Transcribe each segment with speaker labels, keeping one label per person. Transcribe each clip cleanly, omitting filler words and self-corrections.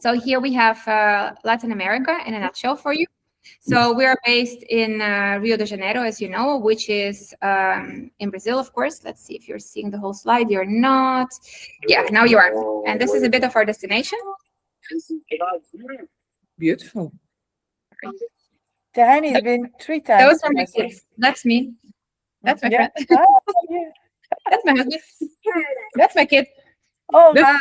Speaker 1: So here we have Latin America in a nutshell for you. So we are based in Rio de Janeiro, as you know, which is in Brazil, of course. Let's see if you're seeing the whole slide. You're not. Yeah, now you are. And this is a bit of our destination.
Speaker 2: Beautiful.
Speaker 3: Tehani's been 3 times.
Speaker 1: Those are my kids. That's me. That's my friend.
Speaker 3: Yeah.
Speaker 1: That's my husband. That's my kid.
Speaker 3: Oh, wow.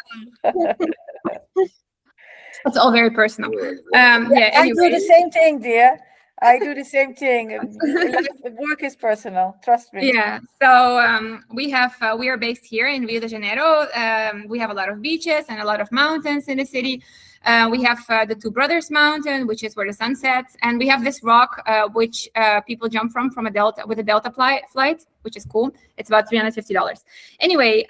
Speaker 1: It's all very personal.
Speaker 3: I
Speaker 1: Anyway.
Speaker 3: do the same thing, dear. I do the same thing. Work is personal. Trust me.
Speaker 1: Yeah. So we are based here in Rio de Janeiro. We have a lot of beaches and a lot of mountains in the city. We have the Two Brothers Mountain, which is where the sun sets, and we have this rock which people jump from a delta with a delta flight, which is cool. It's about $350. Anyway,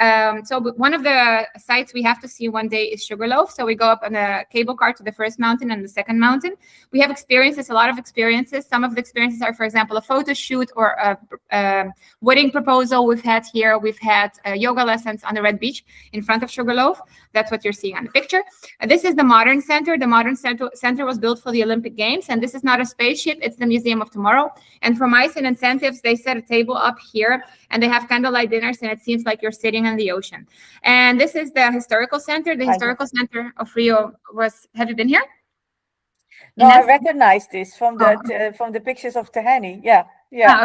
Speaker 1: so one of the sites we have to see one day is Sugarloaf. So we go up on a cable car to the first mountain and the second mountain. We have experiences, a lot of experiences. Some of the experiences are, for example, a photo shoot or a wedding proposal we've had here. We've had yoga lessons on the Red Beach in front of Sugarloaf. That's what you're seeing on the picture. This is the Modern Center. The Modern Center was built for the Olympic Games, and this is not a spaceship. It's the Museum of Tomorrow. And for mice and incentives, they set a table up here, and they have candlelight dinners, and it seems like you're sitting in the ocean. And this is the Historical Center. The Historical Center of Rio have you been here?
Speaker 3: No, I recognize this from the pictures of Tehani. Yeah.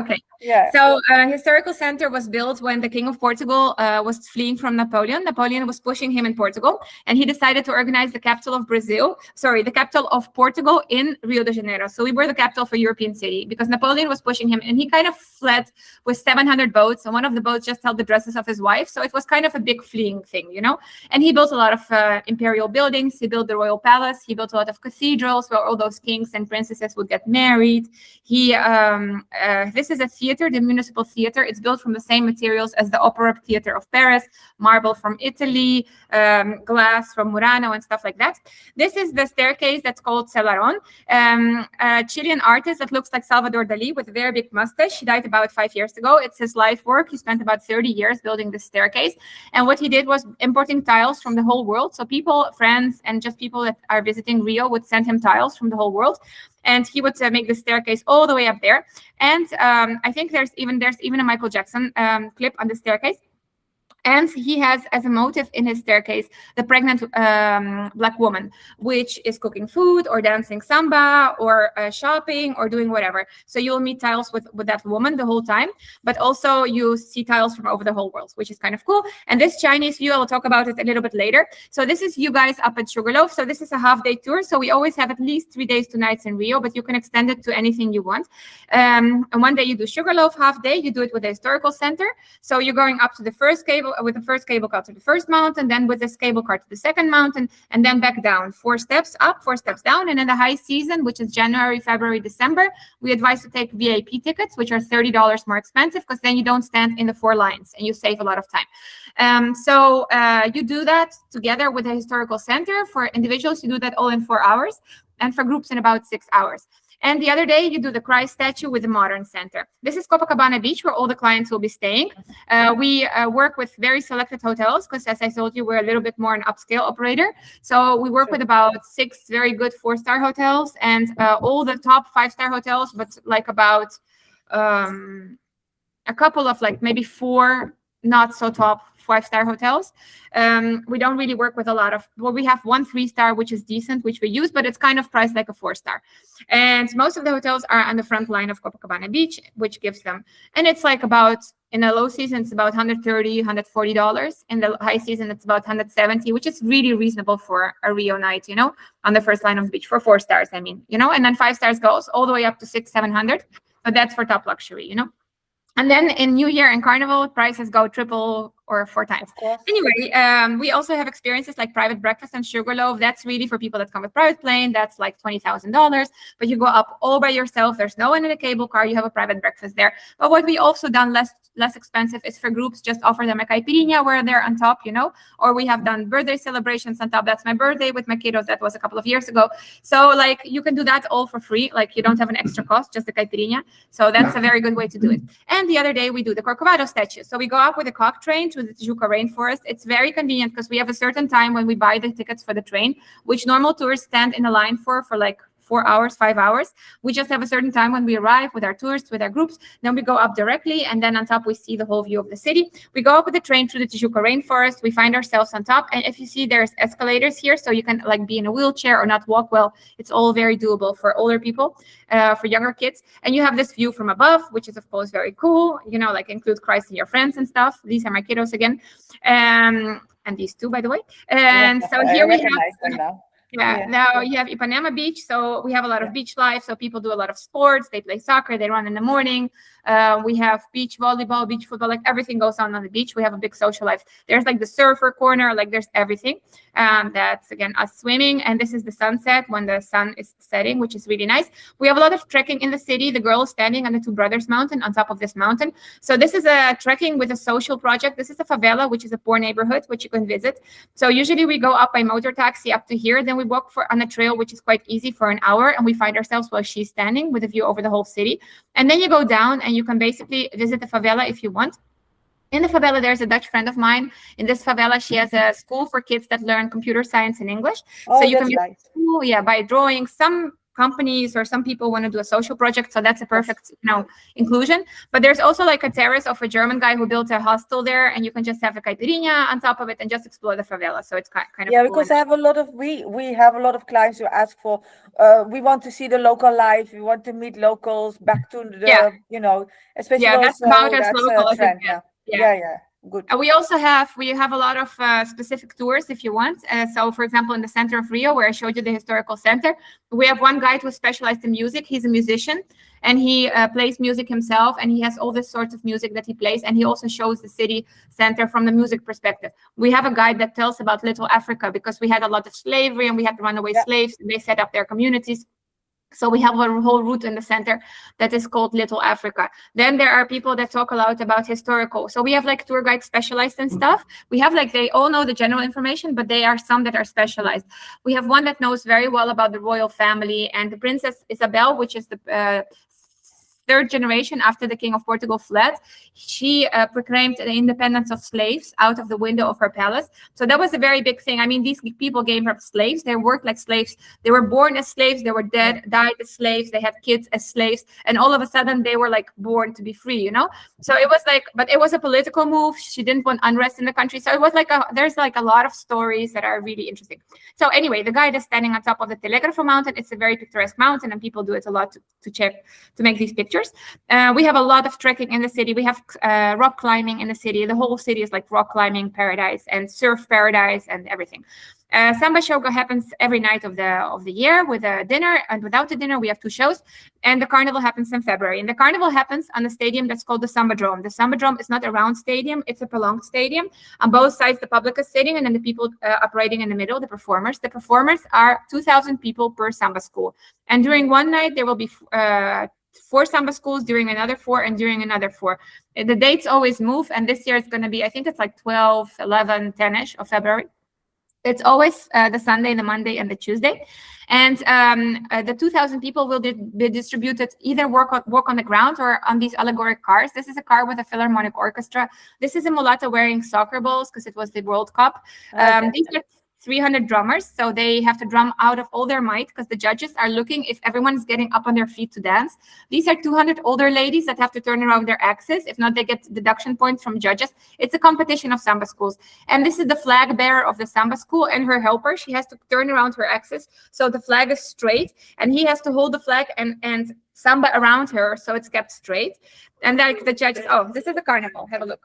Speaker 1: Okay. Yeah. So Historical Center was built when the King of Portugal was fleeing from Napoleon. Napoleon was pushing him in Portugal, and he decided to organize the capital of the capital of Portugal in Rio de Janeiro. So we were the capital of a European city because Napoleon was pushing him, and he kind of fled with 700 boats, and one of the boats just held the dresses of his wife. So it was kind of a big fleeing thing, you know. And he built a lot of imperial buildings. He built the royal palace. He built a lot of cathedrals where all those kings and princesses would get married. This is a theater, the Municipal Theater. It's built from the same materials as the Opera Theater of Paris, marble from Italy, glass from Murano, and stuff like that. This is the staircase that's called Celaron. A Chilean artist that looks like Salvador Dali with a very big mustache. He died about 5 years ago. It's his life work. He spent about 30 years building this staircase. And what he did was importing tiles from the whole world. So people, friends, and just people that are visiting Rio would send him tiles from the whole world. And he would make the staircase all the way up there. And I think there's even a Michael Jackson clip on the staircase. And he has as a motive in his staircase the pregnant Black woman, which is cooking food or dancing samba or shopping or doing whatever. So you'll meet tiles with that woman the whole time, but also you see tiles from over the whole world, which is kind of cool. And this Chinese view, I will talk about it a little bit later. So this is you guys up at Sugarloaf. So this is a half-day tour. So we always have at least 3 days, 2 nights in Rio, but you can extend it to anything you want. And one day you do Sugarloaf half day. You do it with the Historical Center. So you're going up to the first cable car to the first mountain, then with this cable car to the second mountain, and then back down. 4 steps up, 4 steps down. And in the high season, which is January, February, December, we advise to take VIP tickets, which are $30 more expensive because then you don't stand in the 4 lines and you save a lot of time. So you do that together with the Historical Center. For individuals, you do that all in 4 hours, and for groups in about 6 hours. And the other day, you do the Christ statue with the Modern Center. This is Copacabana Beach, where all the clients will be staying. We work with very selected hotels because, as I told you, we're a little bit more an upscale operator. So we work with about 6 very good 4-star hotels and all the top 5-star hotels, but like about a couple of like maybe 4 not so top 5-star hotels. We don't really work with a lot of, well, we have 1 3-star, which is decent, which we use, but it's kind of priced like a 4-star. And most of the hotels are on the front line of Copacabana Beach, which gives them, and it's like about, in the low season, it's about $130, $140. In the high season, it's about $170, which is really reasonable for a Rio night, you know, on the first line of the beach for 4 stars, I mean, you know, and then 5 stars goes all the way up to $600, $700. But that's for top luxury, you know. And then in New Year and Carnival, prices go triple or 4 times. Anyway, we also have experiences like private breakfast and Sugarloaf. That's really for people that come with private plane. That's like $20,000. But you go up all by yourself. There's no one in a cable car. You have a private breakfast there. But what we also done less expensive is for groups, just offer them a caipirinha where they're on top, you know. Or we have done birthday celebrations on top. That's my birthday with my kiddos. That was a couple of years ago. So like you can do that all for free. Like you don't have an extra cost, just the caipirinha. So that's a very good way to do it. And the other day we do the Corcovado statue. So we go up with a cock train through the Tijuca rainforest. It's very convenient because we have a certain time when we buy the tickets for the train, which normal tourists stand in a line for like 4 hours, 5 hours. We just have a certain time when we arrive with our tourists, with our groups. Then we go up directly, and then on top we see the whole view of the city. We go up with the train through the Tijuca rainforest. We find ourselves on top, and if you see, there's escalators here, so you can like be in a wheelchair or not walk well. It's all very doable for older people, for younger kids. And you have this view from above, which is of course very cool. You know, like include Christ and your friends and stuff. These are my kiddos again, and these two, by the way. And so here we have. Yeah, now you have Ipanema Beach. So we have a lot of beach life. So people do a lot of sports. They play soccer. They run in the morning. We have beach volleyball, beach football, like everything goes on the beach. We have a big social life. There's like the surfer corner, like there's everything. That's again us swimming. And this is the sunset when the sun is setting, which is really nice. We have a lot of trekking in the city. The girl is standing on the Two Brothers Mountain, on top of this mountain. So this is a trekking with a social project. This is a favela, which is a poor neighborhood, which you can visit. So usually we go up by motor taxi up to here. Then we walk on a trail, which is quite easy, for an hour. And we find ourselves while she's standing with a view over the whole city. And then you go down and you can basically visit the favela if you want. In the favela, there's a Dutch friend of mine. In this favela, she has a school for kids that learn computer science and English.
Speaker 3: Oh,
Speaker 1: so you
Speaker 3: that's
Speaker 1: can
Speaker 3: nice.
Speaker 1: school, by drawing. Some companies or some people want to do a social project, so that's a perfect inclusion. But there's also like a terrace of a German guy who built a hostel there, and you can just have a caipirinha on top of it and just explore the favela. So it's kind of cool.
Speaker 3: Because I have a lot of we have a lot of clients who ask for we want to see the local life, we want to meet locals, back to the especially
Speaker 1: that's about as local as it
Speaker 3: gets. Good.
Speaker 1: We also have a lot of specific tours if you want. So, for example, in the center of Rio, where I showed you the historical center, we have one guide who's specialized in music. He's a musician, and he plays music himself, and he has all this sorts of music that he plays, and he also shows the city center from the music perspective. We have a guide that tells about Little Africa, because we had a lot of slavery and we had runaway slaves, and they set up their communities. So we have a whole route in the center that is called Little Africa. Then there are people that talk a lot about historical. So we have like tour guides specialized in stuff. We have like, they all know the general information, but they are some that are specialized. We have one that knows very well about the royal family and the Princess Isabel, which is the third generation after the King of Portugal fled. She proclaimed the independence of slaves out of the window of her palace. So that was a very big thing. I mean, these people gave her slaves. They worked like slaves. They were born as slaves. They were died as slaves. They had kids as slaves. And all of a sudden, they were like born to be free, So it was like, but it was a political move. She didn't want unrest in the country. So it was like, there's like a lot of stories that are really interesting. So anyway, the guide is standing on top of the Telegrafo mountain. It's a very picturesque mountain, and people do it a lot to make these pictures. We have a lot of trekking in the city. We have rock climbing in the city. The whole city is like rock climbing paradise and surf paradise and everything. Samba show happens every night of the year with a dinner, and without the dinner we have 2 shows. And the carnival happens in February. And the carnival happens on a stadium that's called the Sambadrome. The Sambadrome is not a round stadium; it's a prolonged stadium. On both sides, the public is sitting, and then the people operating in the middle, the performers. The performers are 2,000 people per samba school. And during one night there will be 4 samba schools, during another 4, and during another 4. The dates always move, and this year it's going to be, I think it's like 12, 11, 10-ish of February. It's always the Sunday, the Monday, and the Tuesday. And the 2,000 people will be distributed, either walk on the ground or on these allegoric cars. This is a car with a Philharmonic Orchestra. This is a mulatta wearing soccer balls because it was the World Cup. These are 300 drummers, so they have to drum out of all their might because the judges are looking if everyone is getting up on their feet to dance. These are 200 older ladies that have to turn around their axes. If not, they get deduction points from judges. It's a competition of samba schools. And this is the flag bearer of the samba school and her helper. She has to turn around her axis so the flag is straight, and he has to hold the flag and samba around her so it's kept straight. And like the judges, this is a carnival. Have a look.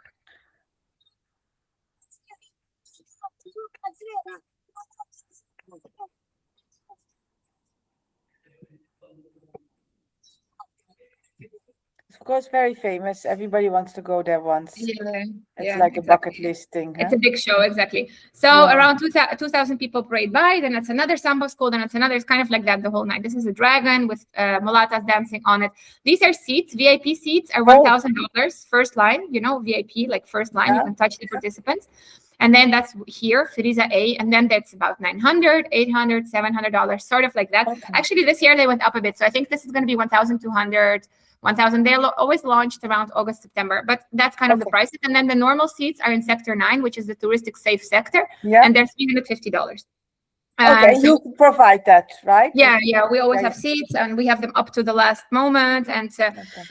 Speaker 3: Of course, very famous. Everybody wants to go there once. It's like a bucket list thing.
Speaker 1: It's a big show, exactly. So around 2,000 people parade by, then it's another samba school, then it's another. It's kind of like that the whole night. This is a dragon with mulattas dancing on it. These are seats. VIP seats are $1,000. First line, VIP, like first line. You can touch the participants. And then that's here, Frieza A, and then that's about $900, $800, $700, sort of like that.
Speaker 3: Okay.
Speaker 1: Actually, this year they went up a bit, so I think this is going to be 1,200, 1,000. They always launched around August, September, but that's kind of the prices. And then the normal seats are in Sector 9, which is the touristic safe sector, and they're $350.
Speaker 3: Okay, so you provide that, right?
Speaker 1: Yeah, we always have seats, and we have them up to the last moment. And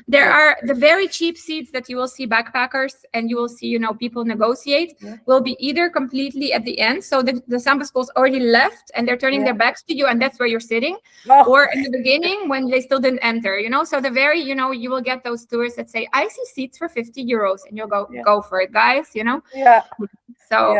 Speaker 1: there are the very cheap seats that you will see backpackers, and you will see, you know, people negotiate, will be either completely at the end. So the samba schools already left, and they're turning their backs to you, and that's where you're sitting. Or in the beginning when they still didn't enter, you know. So the very, you know, you will get those tourists that say, I see seats for €50, and you'll go for it, guys, you know. So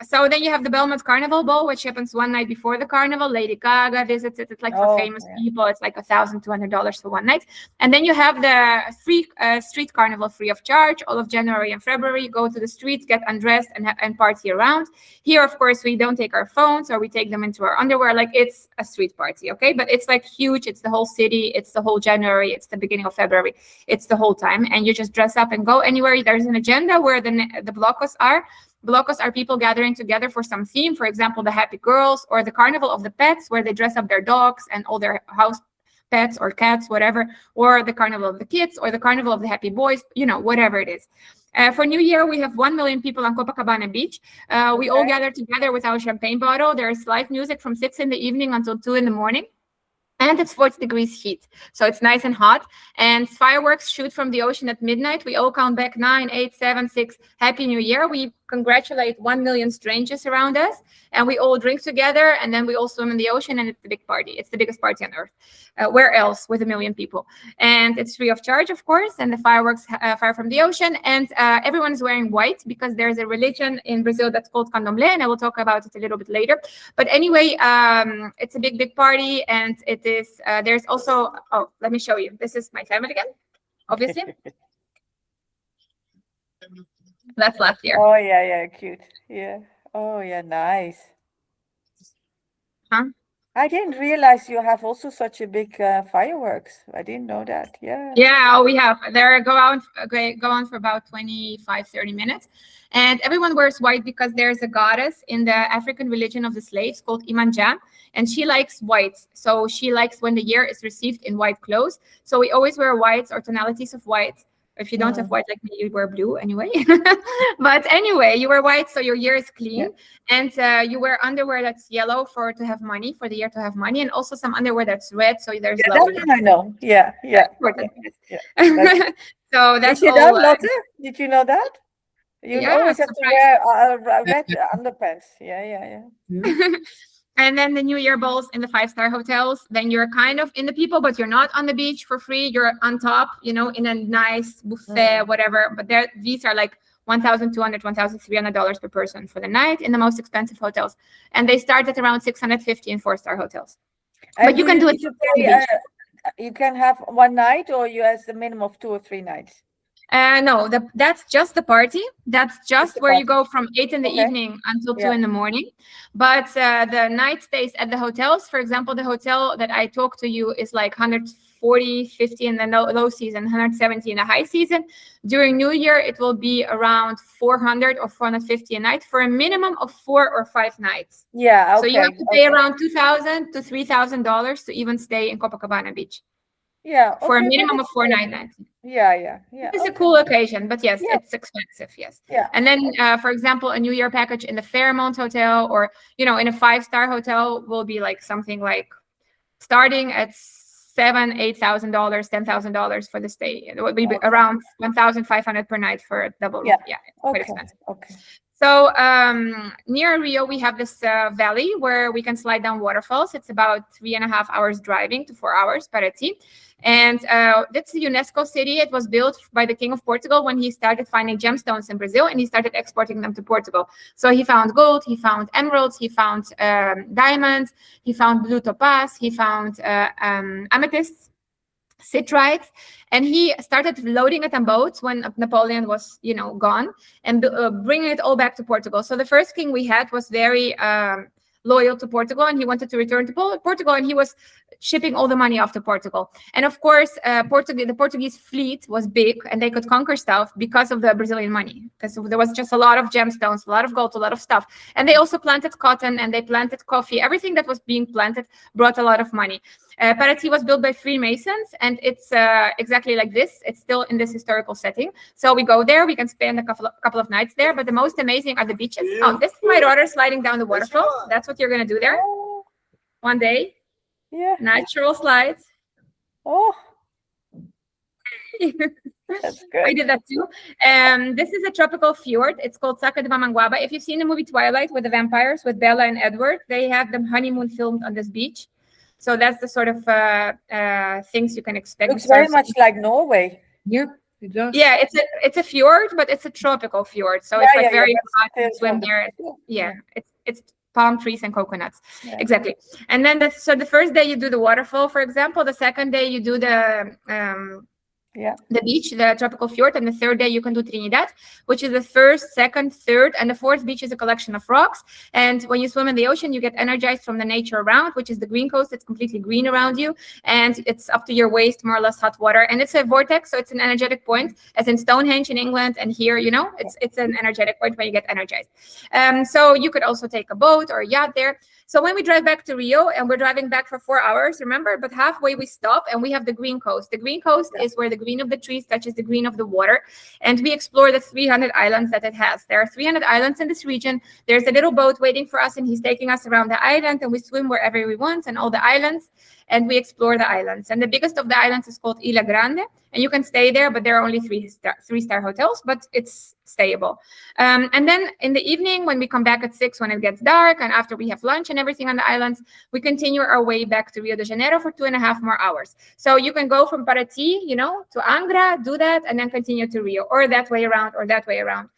Speaker 1: so then you have the Belmont Carnival Ball, which happens one night before the carnival. Lady Gaga visits it. It's like for famous people. It's like $1,200 for one night. And then you have the free street carnival, free of charge, all of January and February. You go to the streets, get undressed, and party around. Here, of course, we don't take our phones, or we take them into our underwear. Like, it's a street party, okay? But it's like huge. It's the whole city. It's the whole January. It's the beginning of February. It's the whole time. And you just dress up and go anywhere. There's an agenda where the blocos are. Blocos are people gathering together for some theme, for example, the Happy Girls, or the Carnival of the Pets, where they dress up their dogs and all their house pets or cats, whatever, or the Carnival of the Kids, or the Carnival of the Happy Boys, you know, whatever it is. For New Year, we have 1 million people on Copacabana Beach. We all gather together with our champagne bottle. There is live music from 6 in the evening until 2 in the morning. And it's 40 degrees heat, so it's nice and hot. And fireworks shoot from the ocean at midnight. We all count back 9, 8, 7, 6. Happy New Year. We congratulate 1 million strangers around us, and we all drink together, and then we all swim in the ocean, and it's a big party. It's the biggest party on earth. Where else with 1 million people? And it's free of charge, of course, and the fireworks fire from the ocean. And everyone is wearing white because there's a religion in Brazil that's called Candomblé, and I will talk about it a little bit later. But anyway, it's a big party, and it is, there's also, let me show you. This is my family again, obviously. That's last year.
Speaker 3: Oh, yeah, cute. Yeah. Oh, yeah, nice.
Speaker 1: Huh?
Speaker 3: I didn't realize you have also such a big fireworks. I didn't know that. Yeah.
Speaker 1: Yeah, we have. They go on for about 25, 30 minutes. And everyone wears white because there's a goddess in the African religion of the slaves called Imanja, and she likes white. So she likes when the year is received in white clothes. So we always wear whites or tonalities of white. If you don't have white like me, you wear blue anyway. But anyway, you wear white, so your year is clean. And you wear underwear that's yellow for the year to have money, and also some underwear that's red, so there's
Speaker 3: that I know. Yeah.
Speaker 1: So that's
Speaker 3: Did you
Speaker 1: all.
Speaker 3: Know, Lotte? Did you know that? You always have to wear red underpants. Yeah.
Speaker 1: And then the New Year balls in the 5-star hotels. Then you're kind of in the people, but you're not on the beach for free. You're on top, you know, in a nice buffet, whatever. But these are like $1,200, $1,300 per person for the night in the most expensive hotels. And they start at around $650 in 4-star hotels. But you can do it.
Speaker 3: You can have one night, or you have the minimum of 2 or 3 nights.
Speaker 1: No, that's just the party. That's just where you go from 8 in the evening until 2 in the morning. But the night stays at the hotels. For example, the hotel that I talked to you is like 140, 50 in the low season, 170 in the high season. During New Year, it will be around 400 or 450 a night for a minimum of 4 or 5 nights.
Speaker 3: Yeah, okay.
Speaker 1: So you have to pay around $2,000 to $3,000 to even stay in Copacabana Beach.
Speaker 3: Yeah,
Speaker 1: for a minimum of 4 nights.
Speaker 3: Yeah.
Speaker 1: It's a cool occasion, but yes, it's expensive. Yes.
Speaker 3: Yeah.
Speaker 1: And then, for example, a New Year package in the Fairmont Hotel, or in a 5-star hotel, will be like something like starting at $7,000, $8,000, $10,000 for the stay. It would be around $1,500 per night for a double room. Yeah, it's quite expensive.
Speaker 3: Okay.
Speaker 1: So near Rio, we have this valley where we can slide down waterfalls. It's about 3.5 hours driving to 4 hours, Paraty. And that's a UNESCO city. It was built by the King of Portugal when he started finding gemstones in Brazil, and he started exporting them to Portugal. So he found gold, he found emeralds, he found diamonds, he found blue topaz, he found amethysts, citrites, and he started loading it on boats when Napoleon was, gone, and bringing it all back to Portugal. So the first king we had was very loyal to Portugal, and he wanted to return to Portugal, and he was shipping all the money off to Portugal. And of course, the Portuguese fleet was big, and they could conquer stuff because of the Brazilian money, because there was just a lot of gemstones, a lot of gold, a lot of stuff. And they also planted cotton, and they planted coffee. Everything that was being planted brought a lot of money. Paraty was built by Freemasons, and it's exactly like this. It's still in this historical setting. So we go there, we can spend a couple of nights there, but the most amazing are the beaches. Oh, this is my daughter sliding down the waterfall. That's what you're going to do there one day.
Speaker 3: Yeah.
Speaker 1: Natural slides.
Speaker 3: Oh. That's good.
Speaker 1: I did that too. This is a tropical fjord. It's called Saca de Mamanguaba. If you've seen the movie Twilight with the vampires, with Bella and Edward, they have the honeymoon filmed on this beach. So that's the sort of things you can expect.
Speaker 3: Looks very much like Norway.
Speaker 2: Yeah, it does.
Speaker 1: Yeah, it's a fjord, but it's a tropical fjord. So it's like very hot to swim there. Yeah, it's palm trees and coconuts. Yeah. Exactly. And then so the first day you do the waterfall, for example. The second day you do the beach, the tropical fjord, and the third day you can do Trinidad, which is the first, second, third, and the fourth beach is a collection of rocks. And when you swim in the ocean, you get energized from the nature around, which is the green coast. It's completely green around you, and it's up to your waist, more or less hot water. And it's a vortex, so it's an energetic point, as in Stonehenge in England, and here, it's an energetic point where you get energized. So you could also take a boat or a yacht there. So when we drive back to Rio, and we're driving back for 4 hours, remember, but halfway we stop, and we have the green coast. The green coast is where the green of the trees touches the green of the water, and we explore the 300 islands that it has. There are 300 islands in this region. There's a little boat waiting for us, and he's taking us around the island, and we swim wherever we want and all the islands, and we explore the islands. And the biggest of the islands is called Ilha Grande, and you can stay there, but there are only three-star hotels, but it's stayable. And then in the evening, when we come back at 6, when it gets dark, and after we have lunch and everything on the islands, we continue our way back to Rio de Janeiro for 2.5 more hours. So you can go from Paraty, to Angra, do that, and then continue to Rio, or that way around, or that way around.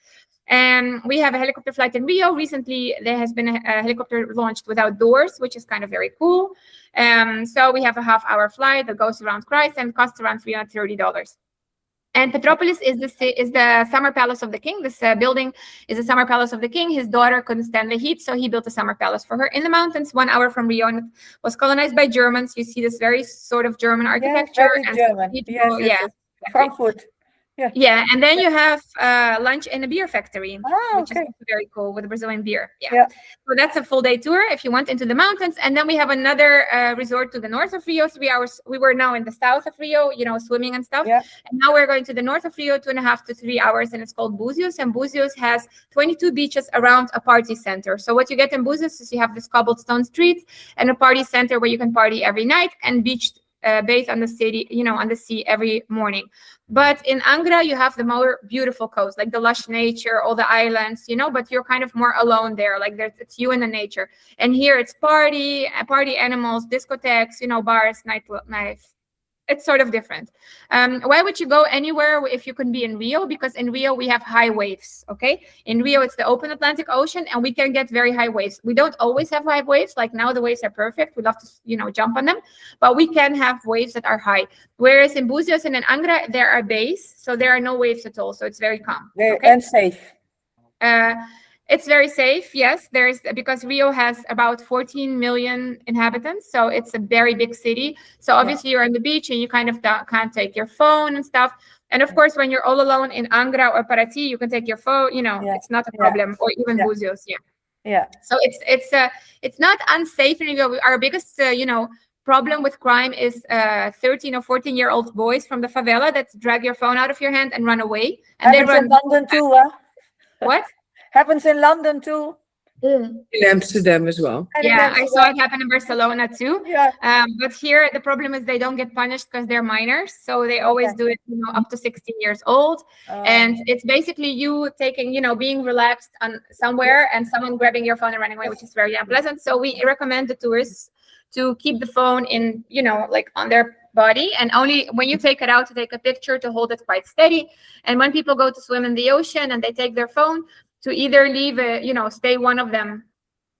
Speaker 1: And we have a helicopter flight in Rio. Recently, there has been a helicopter launched without doors, which is kind of very cool. So we have a half-hour flight that goes around Christ and costs around $330. And Petropolis is the summer palace of the king. This building is the summer palace of the king. His daughter couldn't stand the heat, so he built a summer palace for her in the mountains, 1 hour from Rio, and it was colonized by Germans. You see this very sort of German architecture.
Speaker 3: Very German. Yes. Frankfurt.
Speaker 1: Yeah, and then you have lunch in a beer factory, which is also very cool, with Brazilian beer. Yeah. So that's a full day tour if you want, into the mountains. And then we have another resort to the north of Rio, 3 hours. We were now in the south of Rio, swimming and stuff. Yeah. And now we're going to the north of Rio, 2.5 to 3 hours, and it's called Búzios. And Búzios has 22 beaches around a party center. So what you get in Búzios is you have this cobblestone streets and a party center where you can party every night, and bathe on the city, on the sea every morning. But in Angra, you have the more beautiful coast, like the lush nature, all the islands, but you're kind of more alone there. Like it's you and the nature. And here it's party animals, discotheques, bars, nightlife. It's sort of different. Why would you go anywhere if you can be in Rio? Because in Rio, we have high waves, okay? In Rio, it's the open Atlantic Ocean, and we can get very high waves. We don't always have high waves. Like now, the waves are perfect. We love to, jump on them. But we can have waves that are high. Whereas in Búzios and in Angra, there are bays, so there are no waves at all. So it's very calm.
Speaker 3: Okay? And safe.
Speaker 1: It's very safe, yes. Because Rio has about 14 million inhabitants, so it's a very big city. So obviously you're on the beach and you kind of can't take your phone and stuff. And of course, when you're all alone in Angra or Paraty, you can take your phone. It's not a problem. Or even Búzios,
Speaker 3: Yeah.
Speaker 1: So it's not unsafe in Rio. Our biggest, problem with crime is 13 or 14-year-old boys from the favela that drag your phone out of your hand and run away. And
Speaker 3: they run in London too.
Speaker 1: What?
Speaker 3: Happens in London too.
Speaker 2: In Amsterdam as well.
Speaker 1: I saw it happen in Barcelona too.
Speaker 3: Yeah.
Speaker 1: But here the problem is they don't get punished because they're minors, so they always do it, up to 16 years old. And it's basically you taking, being relaxed on somewhere and someone grabbing your phone and running away, which is very unpleasant. So we recommend the tourists to keep the phone in, like on their body, and only when you take it out to take a picture, to hold it quite steady. And when people go to swim in the ocean and they take their phone, to either leave stay one of them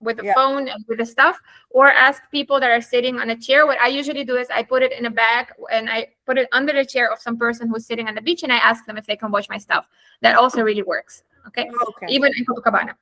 Speaker 1: with the phone and with the stuff, or ask people that are sitting on a chair. What I usually do is I put it in a bag and I put it under the chair of some person who's sitting on the beach, and I ask them if they can watch my stuff. That also really works. Okay. Even in Copacabana.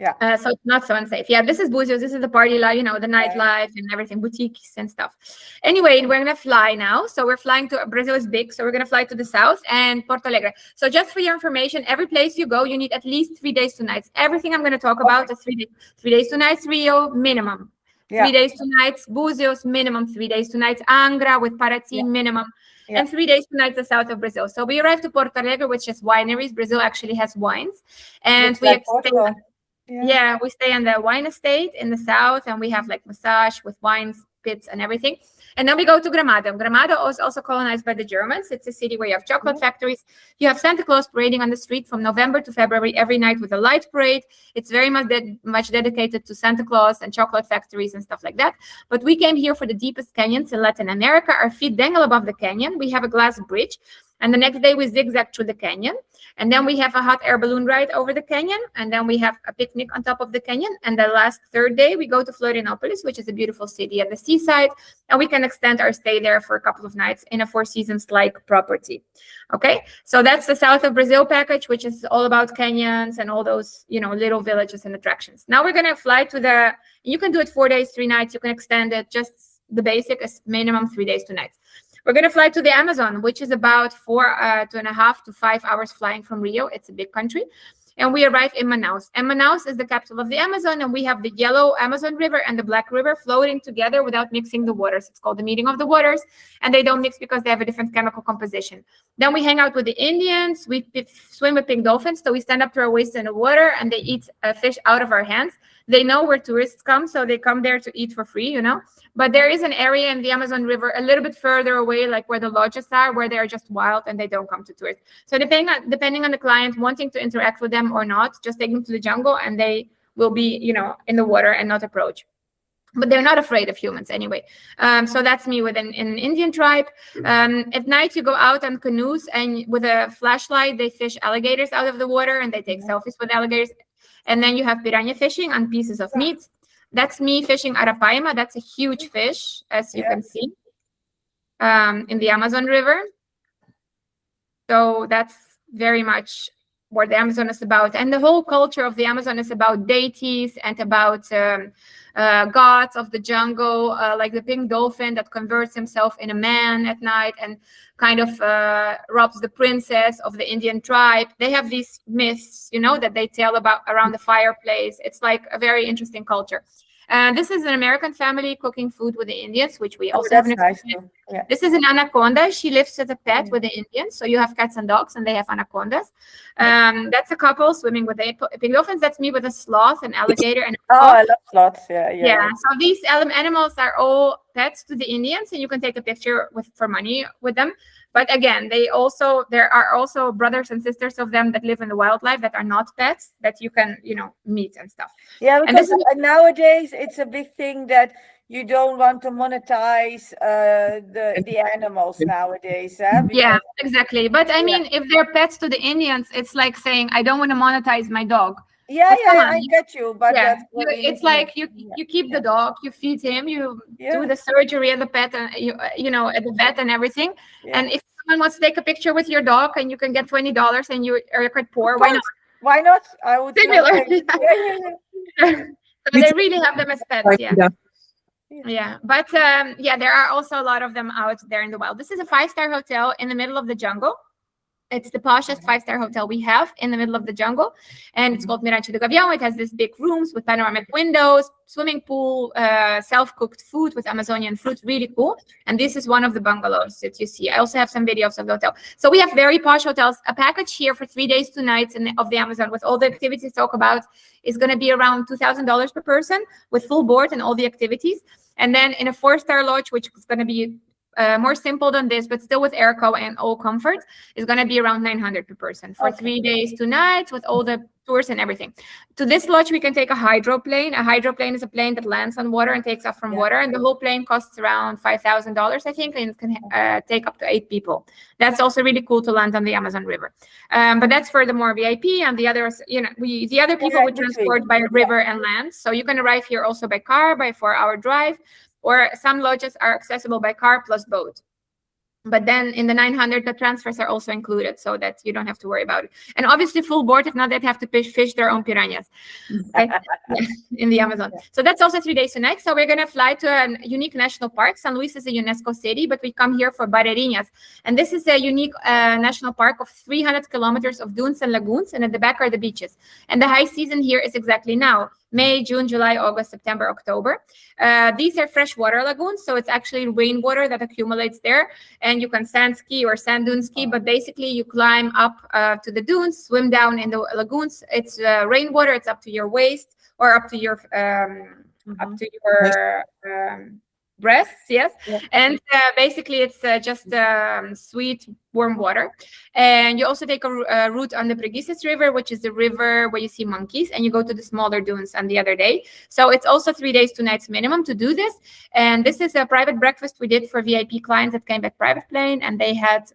Speaker 3: Yeah.
Speaker 1: So it's not so unsafe. Yeah, this is Búzios. This is the party life, you know, the nightlife and everything, boutiques and stuff. Anyway, we're gonna fly now. So we're flying to Brazil is big, so we're gonna fly to the south and Porto Alegre. So just for your information, every place you go, you need at least 3 days, 2 nights. Everything I'm gonna talk about is 3 days. 3 days, 2 nights, Rio minimum.
Speaker 3: Yeah.
Speaker 1: 3 days, 2 nights, Búzios minimum. 3 days, 2 nights, Angra with Paraty minimum.
Speaker 3: Yeah.
Speaker 1: And 3 days, 2 nights the south of Brazil. So we arrived to Porto Alegre, which is wineries. Brazil actually has wines, and
Speaker 3: Looks like Portugal.
Speaker 1: yeah, we stay on the wine estate in the south, and we have like massage with wines, pits, and everything. And then we go to Gramado. Gramado is also colonized by the Germans. It's a city where you have chocolate factories. You have Santa Claus parading on the street from November to February every night with a light parade. It's very much dedicated to Santa Claus and chocolate factories and stuff like that. But we came here for the deepest canyons in Latin America. Our feet dangle above the canyon. We have a glass bridge. And the next day we zigzag through the canyon. And then we have a hot air balloon ride over the canyon. And then we have a picnic on top of the canyon. And the last third day, we go to Florianopolis, which is a beautiful city at the seaside. And we can extend our stay there for a couple of nights in a Four Seasons-like property. Okay, so that's the south of Brazil package, which is all about canyons and all those, you know, little villages and attractions. Now we're going to fly to you can do it 4 days, 3 nights. You can extend it. Just the basic is minimum 3 days, 2 nights. We're going to fly to the Amazon, which is about 2.5 to 5 hours flying from Rio. It's a big country. And we arrive in Manaus. And Manaus is the capital of the Amazon. And we have the yellow Amazon River and the Black River floating together without mixing the waters. It's called the meeting of the waters. And they don't mix because they have a different chemical composition. Then we hang out with the Indians. We swim with pink dolphins. So we stand up to our waist in the water and they eat fish out of our hands. They know where tourists come, so they come there to eat for free, you know. But there is an area in the Amazon River a little bit further away, like where the lodges are, where they're just wild and they don't come to tourists. So depending on the client wanting to interact with them or not, just take them to the jungle and they will be, you know, in the water and not approach. But they're not afraid of humans anyway. So that's me with an Indian tribe. At night, you go out on canoes and with a flashlight, they fish alligators out of the water and they take selfies with alligators. And then you have piranha fishing on pieces of meat. That's me fishing arapaima. That's a huge fish, as you can see, in the Amazon River. So that's very much what the Amazon is about. And the whole culture of the Amazon is about deities and about gods of the jungle, like the pink dolphin that converts himself in a man at night and kind of robs the princess of the Indian tribe. They have these myths, you know, that they tell about around the fireplace. It's like a very interesting culture. This is an American family cooking food with the Indians, which we also have.
Speaker 3: Nice. Yeah.
Speaker 1: This is an anaconda. She lives as a pet with the Indians. So you have cats and dogs, and they have anacondas. That's a couple swimming with the pink dolphins. That's me with a sloth, an alligator, and
Speaker 3: I love sloths. Yeah.
Speaker 1: So these animals are all pets to the Indians, and you can take a picture for money with them. But again, there are also brothers and sisters of them that live in the wildlife that are not pets that you can, you know, meet and stuff.
Speaker 3: Yeah, because nowadays it's a big thing that you don't want to monetize the animals nowadays.
Speaker 1: Yeah, exactly. But I mean, if they're pets to the Indians, it's like saying, I don't want to monetize my dog.
Speaker 3: Yeah, I get you. But
Speaker 1: it's like you keep the dog, you feed him, you do the surgery at the pet, and you know, at the vet and everything. Yeah. And if someone wants to take a picture with your dog and you can get $20 and you are quite poor, why not?
Speaker 3: Why not? I would.
Speaker 1: Similar. So they really have them as pets. Yeah. But there are also a lot of them out there in the wild. This is a 5-star hotel in the middle of the jungle. It's the poshest 5-star hotel we have in the middle of the jungle. And it's called Mirante do Gavião. It has these big rooms with panoramic windows, swimming pool, self-cooked food with Amazonian fruit, really cool. And this is one of the bungalows that you see. I also have some videos of the hotel. So we have very posh hotels. A package here for 3 days, 2 nights of the Amazon with all the activities talk about is going to be around $2,000 per person with full board and all the activities. And then in a 4-star lodge, which is going to be more simple than this, but still with airco and all comfort, is going to be around $900 per person for 3 days, 2 nights with all the tours and everything. To this lodge, we can take a hydroplane. A hydroplane is a plane that lands on water and takes off from water, and the whole plane costs around $5,000, I think, and it can take up to 8 people. That's also really cool to land on the Amazon River. But that's for the more VIP, and the others, you know, the other people would transport by river and land. So you can arrive here also by car, by 4-hour drive. Or some lodges are accessible by car plus boat. But then in the 900, the transfers are also included, so that you don't have to worry about it. And obviously full board, if not, they'd have to fish their own piranhas, okay? Yeah, in the Amazon. So that's also 3 days, 2 nights. So we're gonna fly to a unique national park. San Luis is a UNESCO city, but we come here for Barreirinhas. And this is a unique national park of 300 kilometers of dunes and lagoons, and at the back are the beaches. And the high season here is exactly now. May, June, July, August, September, October. These are freshwater lagoons, so it's actually rainwater that accumulates there, and you can sand ski or sand dune ski, but basically you climb up to the dunes, swim down in the lagoons. It's rainwater, it's up to your waist or up to your breasts, yes. Yeah. And basically it's just sweet, warm water. And you also take a route on the Preguices River, which is the river where you see monkeys, and you go to the smaller dunes on the other day. So it's also 3 days, 2 nights minimum to do this. And this is a private breakfast we did for VIP clients that came back private plane, and they had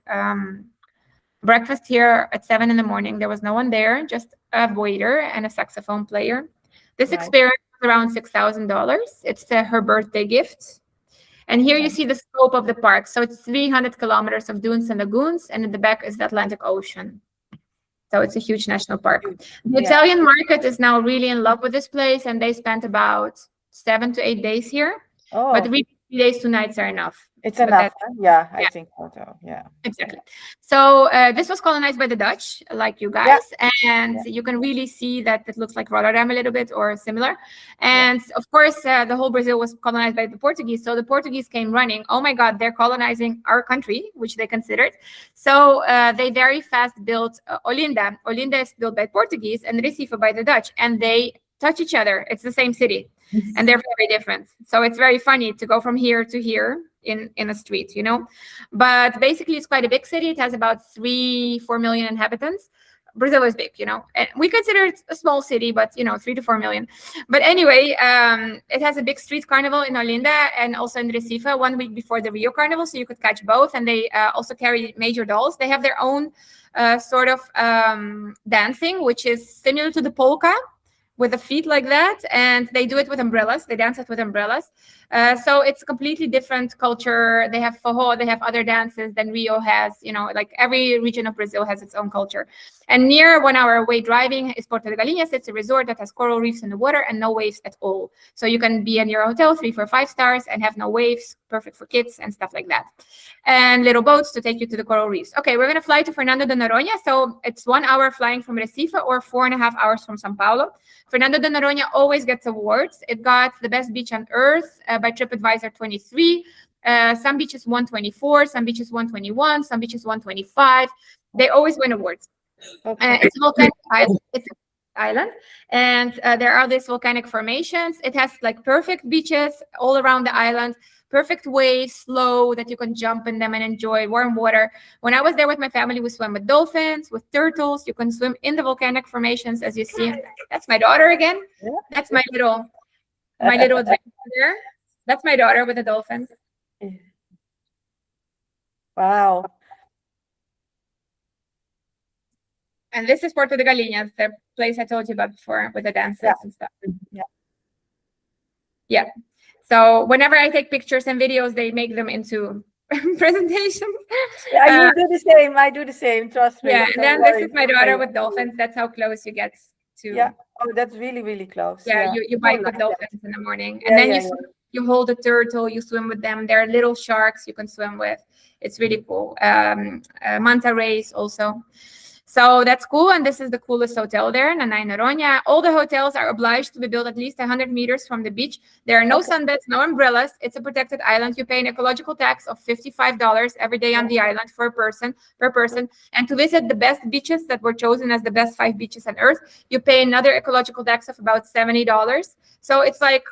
Speaker 1: breakfast here at 7 in the morning. There was no one there, just a waiter and a saxophone player. This experience was around $6,000. It's her birthday gift. And here you see the scope of the park. So it's 300 kilometers of dunes and lagoons, and in the back is the Atlantic Ocean. So it's a huge national park. The Italian market is now really in love with this place, and they spent about 7 to 8 days here. Oh. But really 3 days, 2 nights are enough.
Speaker 3: It's enough. Yeah, I think so. Yeah.
Speaker 1: Exactly. So this was colonized by the Dutch, like you guys, and you can really see that it looks like Rotterdam a little bit or similar. And of course, the whole Brazil was colonized by the Portuguese. So the Portuguese came running. Oh my God, they're colonizing our country, which they considered. So they very fast built Olinda. Olinda is built by Portuguese and Recife by the Dutch, and they touch each other. It's the same city, and they're very different. So it's very funny to go from here to here in a street, you know. But basically it's quite a big city. It has about 3-4 million inhabitants. Brazil is big, you know, and we consider it a small city, but you know, 3 to 4 million. But anyway, it has a big street carnival in Olinda and also in Recife 1 week before the Rio Carnival, so you could catch both. And they also carry major dolls. They have their own sort of dancing, which is similar to the polka, with the feet like that, and they do it with umbrellas. They dance it with umbrellas. So it's a completely different culture. They have forró, they have other dances than Rio has, you know, like every region of Brazil has its own culture. And near 1 hour away driving is Porto de Galinhas. It's a resort that has coral reefs in the water and no waves at all. So you can be in your hotel 3, 4, 5 stars and have no waves, perfect for kids and stuff like that. And little boats to take you to the coral reefs. Okay, we're gonna fly to Fernando de Noronha. So it's 1 hour flying from Recife or 4.5 hours from Sao Paulo. Fernando de Noronha always gets awards. It got the best beach on earth by TripAdvisor 23. Some beaches 124, some beaches 121, some beaches 125. They always win awards. Okay. It's a volcanic island. It's an island, and there are these volcanic formations. It has like perfect beaches all around the island, perfect waves, slow, that you can jump in them and enjoy warm water. When I was there with my family, we swam with dolphins, with turtles. You can swim in the volcanic formations, as you see. That's my daughter again. That's my little there. That's my daughter with the dolphins.
Speaker 3: Wow.
Speaker 1: And this is Porto de Galinhas, the place I told you about before with the dances and stuff. Yeah. So whenever I take pictures and videos, they make them into presentations.
Speaker 3: Yeah, you do the same. I do the same. Trust me.
Speaker 1: Yeah, and then this is my daughter with dolphins. That's how close you get to.
Speaker 3: Yeah. Oh, that's really, really close.
Speaker 1: Yeah, you bike with dolphins in the morning, and then you hold a turtle. You swim with them. There are little sharks you can swim with. It's really cool. Manta rays also. So that's cool, and this is the coolest hotel there, Nanai Noronha. All the hotels are obliged to be built at least 100 meters from the beach. There are no sunbeds, no umbrellas. It's a protected island. You pay an ecological tax of $55 every day on the island per person. And to visit the best beaches that were chosen as the best 5 beaches on earth, you pay another ecological tax of about $70. So it's like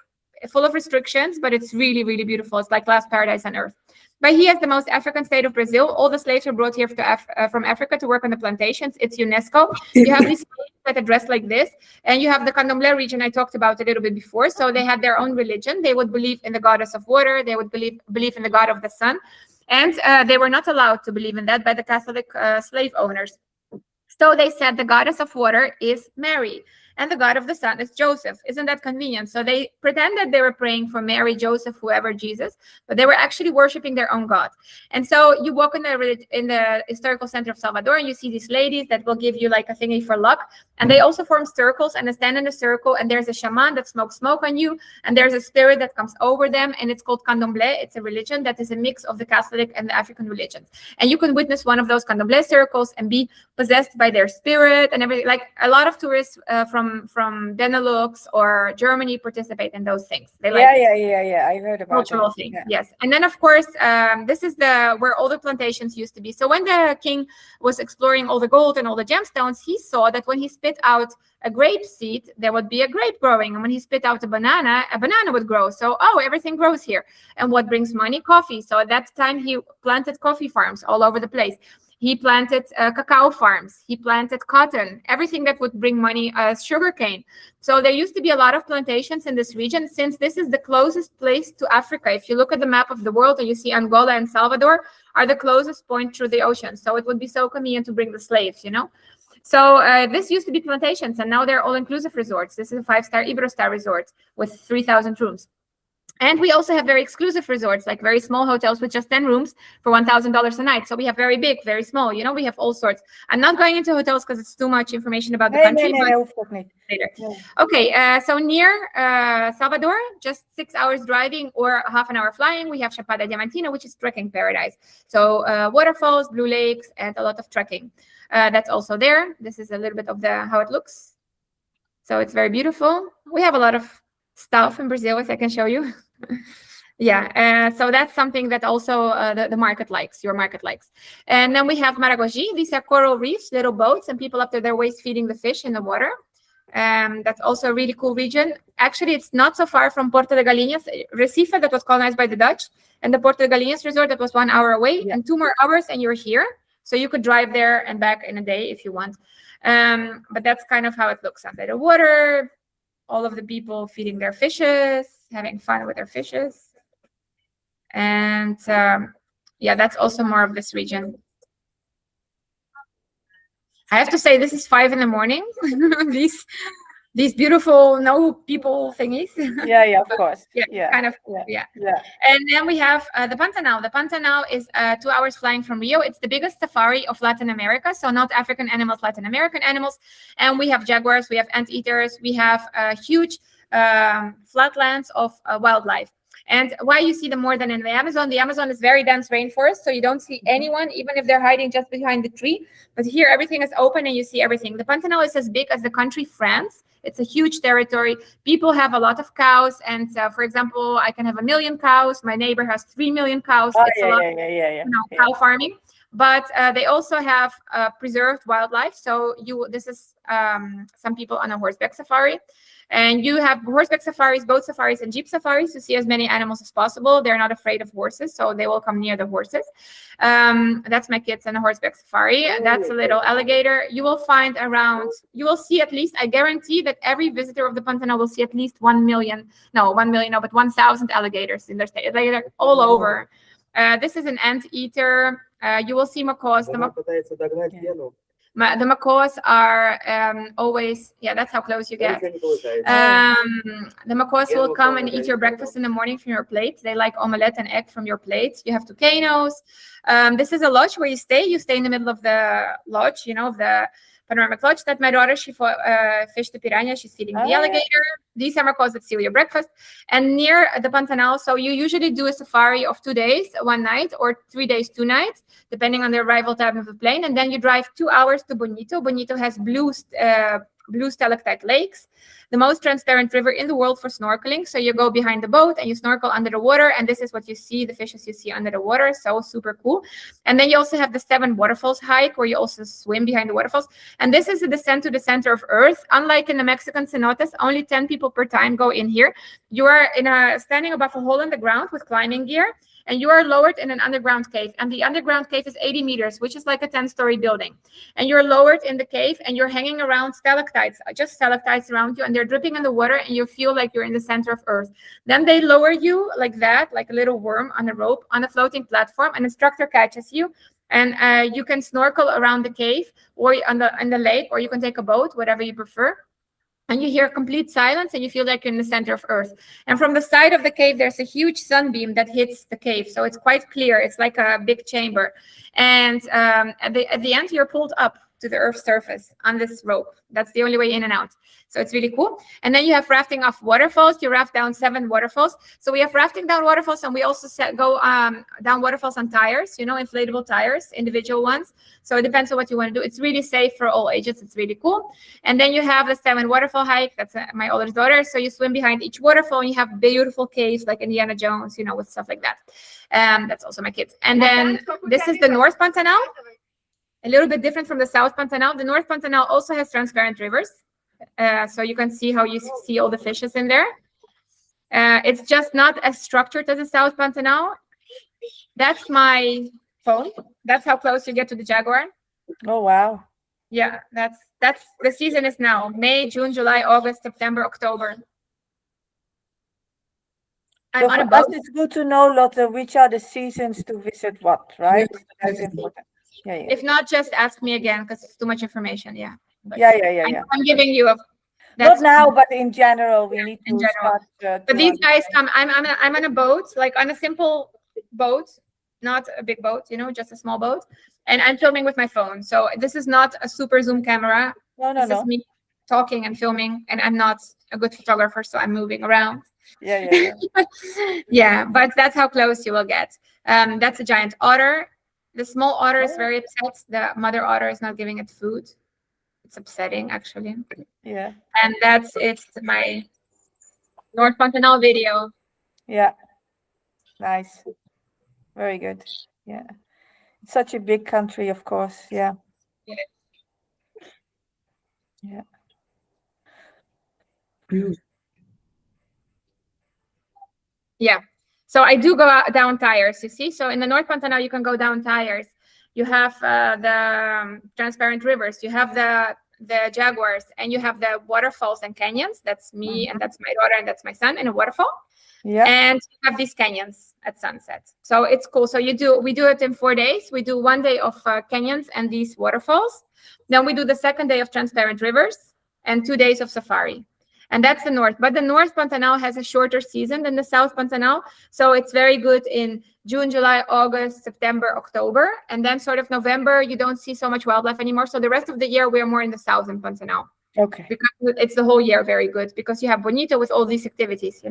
Speaker 1: full of restrictions, but it's really, really beautiful. It's like last paradise on earth. Bahia is the most African state of Brazil. All the slaves were brought here from Africa to work on the plantations. It's UNESCO. You have these slaves that are dressed like this, and you have the Candomblé region I talked about a little bit before. So they had their own religion. They would believe in the goddess of water. They would believe in the god of the sun. And they were not allowed to believe in that by the Catholic slave owners. So they said the goddess of water is Mary. and the God of the Son is Joseph. Isn't that convenient? So they pretended they were praying for Mary, Joseph, whoever, Jesus, but they were actually worshiping their own God. And so you walk in the historical center of Salvador, and you see these ladies that will give you like a thingy for luck. And they also form circles, and they stand in a circle, and there's a shaman that smokes smoke on you, and there's a spirit that comes over them, and it's called candomblé. It's a religion that is a mix of the Catholic and the African religions. And you can witness one of those candomblé circles and be possessed by their spirit and everything. Like a lot of tourists from Benelux or Germany participate in those things. They like
Speaker 3: yeah. I heard about
Speaker 1: cultural
Speaker 3: it.
Speaker 1: thing.
Speaker 3: Yeah.
Speaker 1: Yes. And then of course, this is where all the plantations used to be. So when the king was exploring all the gold and all the gemstones, he saw that when he spit out a grape seed, there would be a grape growing. And when he spit out a banana would grow. So, everything grows here. And what brings money? Coffee. So at that time, he planted coffee farms all over the place. He planted cacao farms. He planted cotton, everything that would bring money, sugarcane. So there used to be a lot of plantations in this region, since this is the closest place to Africa. If you look at the map of the world and you see Angola and Salvador are the closest point through the ocean. So it would be so convenient to bring the slaves, So this used to be plantations, and now they're all-inclusive resorts. This is a 5-star Iberostar resort with 3,000 rooms. And we also have very exclusive resorts, like very small hotels with just 10 rooms for $1,000 a night. So we have very big, very small, we have all sorts. I'm not going into hotels because it's too much information about the country. Later. No. Okay, so near Salvador, just 6 hours driving or half an hour flying, we have Chapada Diamantina, which is trekking paradise. So waterfalls, blue lakes, and a lot of trekking. That's also there. This is a little bit of how it looks. So it's very beautiful. We have a lot of stuff in Brazil, as I can show you. So that's something that also the market likes, your market likes. And then we have Maragogi. These are coral reefs, little boats, and people up to their waist feeding the fish in the water. That's also a really cool region. Actually, it's not so far from Porto de Galinhas, Recife, that was colonized by the Dutch, and the Porto de Galinhas resort that was 1 hour away, and 2 more hours and you're here. So you could drive there and back in a day if you want. But that's kind of how it looks under the water. All of the people feeding their fishes, having fun with their fishes. And that's also more of this region. I have to say, this is 5 a.m. These beautiful no people thingies.
Speaker 3: Yeah, of course.
Speaker 1: Kind of cool. Yeah. And then we have the Pantanal. The Pantanal is 2 hours flying from Rio. It's the biggest safari of Latin America. So not African animals, Latin American animals. And we have jaguars, we have anteaters, we have huge flatlands of wildlife. And why you see them more than in the Amazon is very dense rainforest, so you don't see anyone, even if they're hiding just behind the tree. But here, everything is open and you see everything. The Pantanal is as big as the country France. It's a huge territory. People have a lot of cows. And for example, I can have 1 million cows. My neighbor has 3 million cows. It's a lot, cow farming. But they also have preserved wildlife. So this is some people on a horseback safari. And you have horseback safaris, boat safaris, and jeep safaris to see as many animals as possible. They're not afraid of horses, so they will come near the horses. That's my kids on a horseback safari. That's a little alligator. You will see at least, I guarantee that every visitor of the Pantanal will see at least 1 million, but 1,000 alligators in their state. They're all over. This is an anteater. You will see macaws. The macaws are always, that's how close you get. The macaws will come and eat your breakfast in the morning from your plate. They like omelette and egg from your plate. You have tucanos. This is a lodge where you stay. You stay in the middle of the lodge, the panoramic lodge that my daughter, she fished the piranha. She's feeding the alligator. These are macaws that steal your breakfast. And near the Pantanal, so you usually do a safari of 2 days, 1 night, or 3 days, 2 nights, depending on the arrival time of the plane. And then you drive 2 hours to Bonito. Bonito has blue stalactite lakes, the most transparent river in the world for snorkeling. So you go behind the boat and you snorkel under the water, and this is what you see, the fishes you see under the water. So super cool. And then you also have the 7 waterfalls hike, where you also swim behind the waterfalls. And this is a descent to the center of Earth. Unlike in the Mexican cenotes, only 10 people per time go in here. You are standing above a hole in the ground with climbing gear, and you are lowered in an underground cave. And the underground cave is 80 meters, which is like a 10-story building. And you're lowered in the cave, and you're hanging around stalactites, just stalactites around you, and they're dripping in the water, and you feel like you're in the center of Earth. Then they lower you like that, like a little worm on a rope, on a floating platform. An instructor catches you, and you can snorkel around the cave or in the lake, or you can take a boat, whatever you prefer. and you hear complete silence, and you feel like you're in the center of Earth. And from the side of the cave, there's a huge sunbeam that hits the cave, so it's quite clear. It's like a big chamber, and at the end, you're pulled up to the Earth's surface on this rope. That's the only way in and out. So it's really cool. And then you have rafting off waterfalls. You raft down 7 waterfalls. So we have rafting down waterfalls, and we also go down waterfalls on tires, inflatable tires, individual ones. So it depends on what you want to do. It's really safe for all ages. It's really cool. And then you have the 7 waterfall hike. That's my oldest daughter. So you swim behind each waterfall, and you have beautiful caves like Indiana Jones, with stuff like that. That's also my kids. And then this is the North Pantanal. A little bit different from the South Pantanal. The North Pantanal also has transparent rivers. So you can see how you see all the fishes in there. It's just not as structured as the South Pantanal. That's my phone. That's how close you get to the jaguar.
Speaker 3: Oh, wow.
Speaker 1: Yeah, that's the season is now. May, June, July, August, September, October.
Speaker 3: So for us, it's good to know, Lotte, which are the seasons to visit what, right? That's important. Yeah.
Speaker 1: If not, just ask me again, because it's too much information. Yeah. But
Speaker 3: yeah.
Speaker 1: I'm giving you
Speaker 3: not now, but in general, we need to start.
Speaker 1: But these guys come. I'm on a boat, like on a simple boat, not a big boat, just a small boat, and I'm filming with my phone. So this is not a super zoom camera.
Speaker 3: No.
Speaker 1: This is me talking and filming, and I'm not a good photographer, so I'm moving around.
Speaker 3: Yeah.
Speaker 1: Yeah, but that's how close you will get. That's a giant otter. The small otter is very upset. The mother otter is not giving it food. It's upsetting, actually.
Speaker 3: Yeah.
Speaker 1: And it's my North Pantanal video.
Speaker 3: Yeah. Nice. Very good. Yeah. It's such a big country, of course. Yeah. Yeah.
Speaker 1: Yeah. So I do go down tires, you see. So in the North Pantanal, you can go down tires. You have the transparent rivers. You have the jaguars, and you have the waterfalls and canyons. That's me, and that's my daughter, and that's my son in a waterfall.
Speaker 3: Yeah.
Speaker 1: And you have these canyons at sunset. So it's cool. So we do it in 4 days. We do 1 day of canyons and these waterfalls. Then we do the 2nd day of transparent rivers and 2 days of safari. And that's the North. But the North Pantanal has a shorter season than the South Pantanal. So it's very good in June, July, August, September, October. And then sort of November, you don't see so much wildlife anymore. So the rest of the year, we're more in the Southern Pantanal.
Speaker 3: Okay.
Speaker 1: Because it's the whole year very good. Because you have Bonito with all these activities,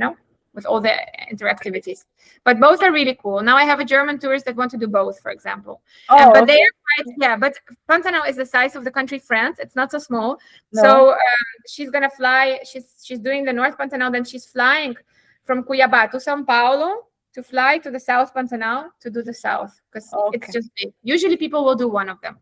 Speaker 1: with all the interactivities. But both are really cool. Now I have a German tourist that want to do both, for example. But they are quite, but Pantanal is the size of the country France. It's not so small. No. So she's going to fly. She's doing the North Pantanal. Then she's flying from Cuiabá to São Paulo to fly to the South Pantanal to do the South. Because it's just big. Usually people will do one of them.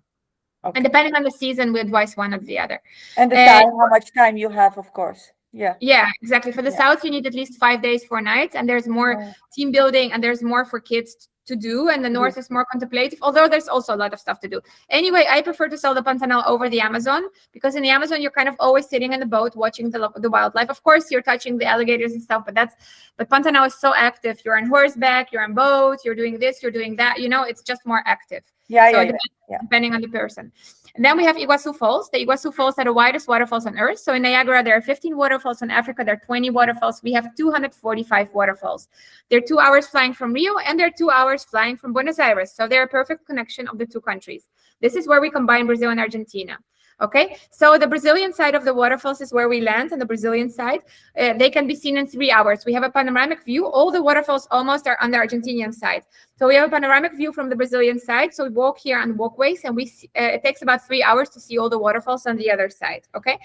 Speaker 1: Okay. And depending on the season, we advise one or the other.
Speaker 3: And the time, how much time you have, of course.
Speaker 1: Yeah, exactly. For the South, you need at least 5 days, 4 nights, and there's more team building, and there's more for kids to do. And the North is more contemplative, although there's also a lot of stuff to do. Anyway, I prefer to sell the Pantanal over the Amazon, because in the Amazon, you're kind of always sitting in the boat watching the wildlife. Of course, you're touching the alligators and stuff, but Pantanal is so active. You're on horseback, you're on boat, you're doing this, you're doing that. It's just more active. Depending on the person. And then we have Iguazu Falls. The Iguazu Falls are the widest waterfalls on Earth. So in Niagara, there are 15 waterfalls. In Africa, there are 20 waterfalls. We have 245 waterfalls. They're 2 hours flying from Rio, and they're 2 hours flying from Buenos Aires. So they're a perfect connection of the 2 countries. This is where we combine Brazil and Argentina. Okay, so the Brazilian side of the waterfalls is where we land on the Brazilian side. They can be seen in 3 hours. We have a panoramic view. All the waterfalls almost are on the Argentinian side. So we have a panoramic view from the Brazilian side. So we walk here on walkways, and it takes about 3 hours to see all the waterfalls on the other side. Okay,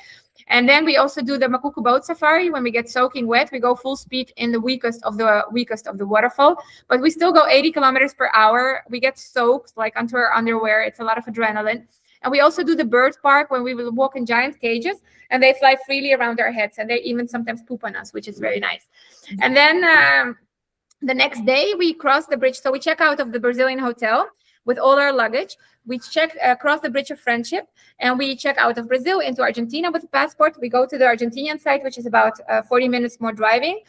Speaker 1: and then we also do the Macuco boat safari. When we get soaking wet, we go full speed in the weakest of the waterfall, but we still go 80 kilometers per hour. We get soaked like onto our underwear. It's a lot of adrenaline. And we also do the bird park, when we will walk in giant cages, and they fly freely around our heads, and they even sometimes poop on us, which is very nice. And then the next day we cross the bridge. So we check out of the Brazilian hotel with all our luggage. we cross the Bridge of Friendship, and we check out of Brazil into Argentina with a passport. We go to the Argentinian side, which is about 40 minutes more driving.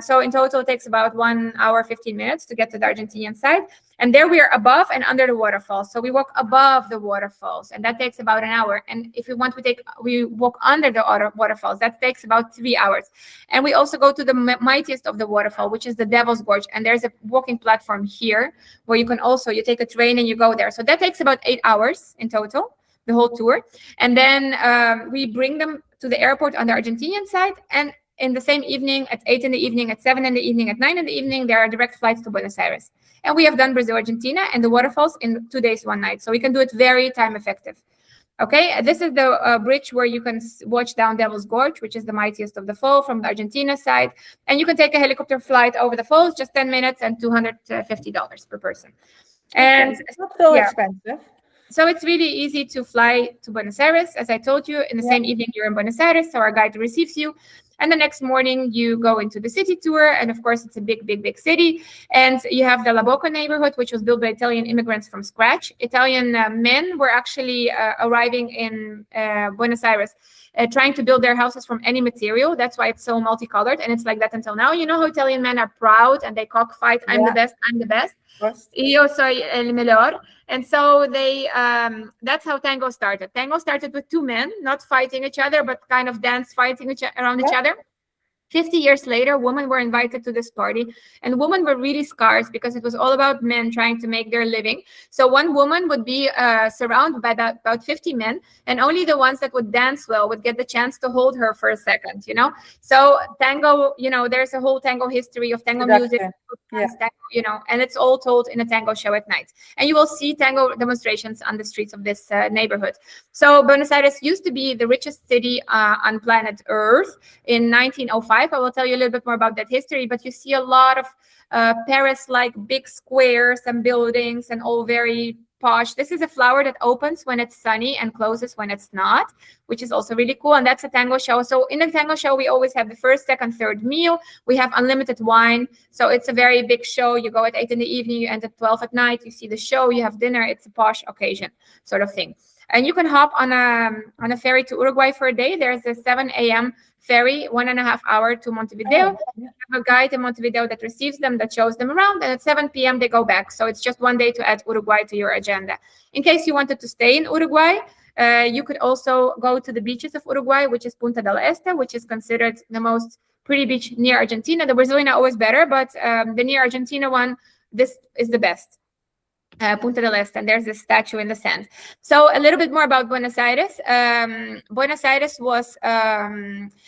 Speaker 1: So in total, it takes about 1 hour, 15 minutes to get to the Argentinian side. And there we are above and under the waterfalls. So we walk above the waterfalls, and that takes about an hour. And if we want, we walk under the waterfalls. That takes about 3 hours. And we also go to the mightiest of the waterfall, which is the Devil's Gorge. And there's a walking platform here where you take a train and you go there. So that takes about 8 hours in total, the whole tour. And then we bring them to the airport on the Argentinian side. And in the same evening, at 8 in the evening, at 7 in the evening, at 9 in the evening, there are direct flights to Buenos Aires. And we have done Brazil, Argentina, and the waterfalls in 2 days, 1 night. So we can do it very time effective. Okay, this is the bridge where you can watch down Devil's Gorge, which is the mightiest of the fall from the Argentina side. And you can take a helicopter flight over the falls, just 10 minutes and $250 per person. And
Speaker 3: it's not so expensive.
Speaker 1: So it's really easy to fly to Buenos Aires. As I told you, in the same evening, you're in Buenos Aires, so our guide receives you. And the next morning, you go into the city tour. And of course, it's a big, big, big city. And you have the La Boca neighborhood, which was built by Italian immigrants from scratch. Italian men were actually arriving in Buenos Aires, trying to build their houses from any material. That's why it's so multicolored. And it's like that until now. You know how Italian men are proud and they cockfight, I'm the best, I'm the best. Io soy el mejor. And so that's how tango started. Tango started with 2 men, not fighting each other, but kind of fighting around each other. 50 years later, women were invited to this party, and women were really scarce because it was all about men trying to make their living. So one woman would be surrounded by about 50 men, and only the ones that would dance well would get the chance to hold her for a second, you know? So tango, you know, there's a whole tango history of tango music, tango, you know, and it's all told in a tango show at night. And you will see tango demonstrations on the streets of this neighborhood. So Buenos Aires used to be the richest city on planet Earth in 1905. I will tell you a little bit more about that history, but you see a lot of Paris-like big squares and buildings and all very posh. This is a flower that opens when it's sunny and closes when it's not, which is also really cool. And that's a tango show. So in the tango show, we always have the first, second, third meal. We have unlimited wine. So it's a very big show. You go at 8 in the evening, you end at 12 at night. You see the show, you have dinner. It's a posh occasion sort of thing. And you can hop on a ferry to Uruguay for a day. There's a 7 a.m. ferry, 1.5 hours to Montevideo. You have a guide in Montevideo that receives them, that shows them around, and at 7 p.m. they go back. So it's just 1 day to add Uruguay to your agenda. In case you wanted to stay in Uruguay, you could also go to the beaches of Uruguay, which is Punta del Este, which is considered the most pretty beach near Argentina. The Brazilian are always better, but the near Argentina one, this is the best. Punta del Este, and there's this statue in the sand. So a little bit more about Buenos Aires. Buenos Aires was,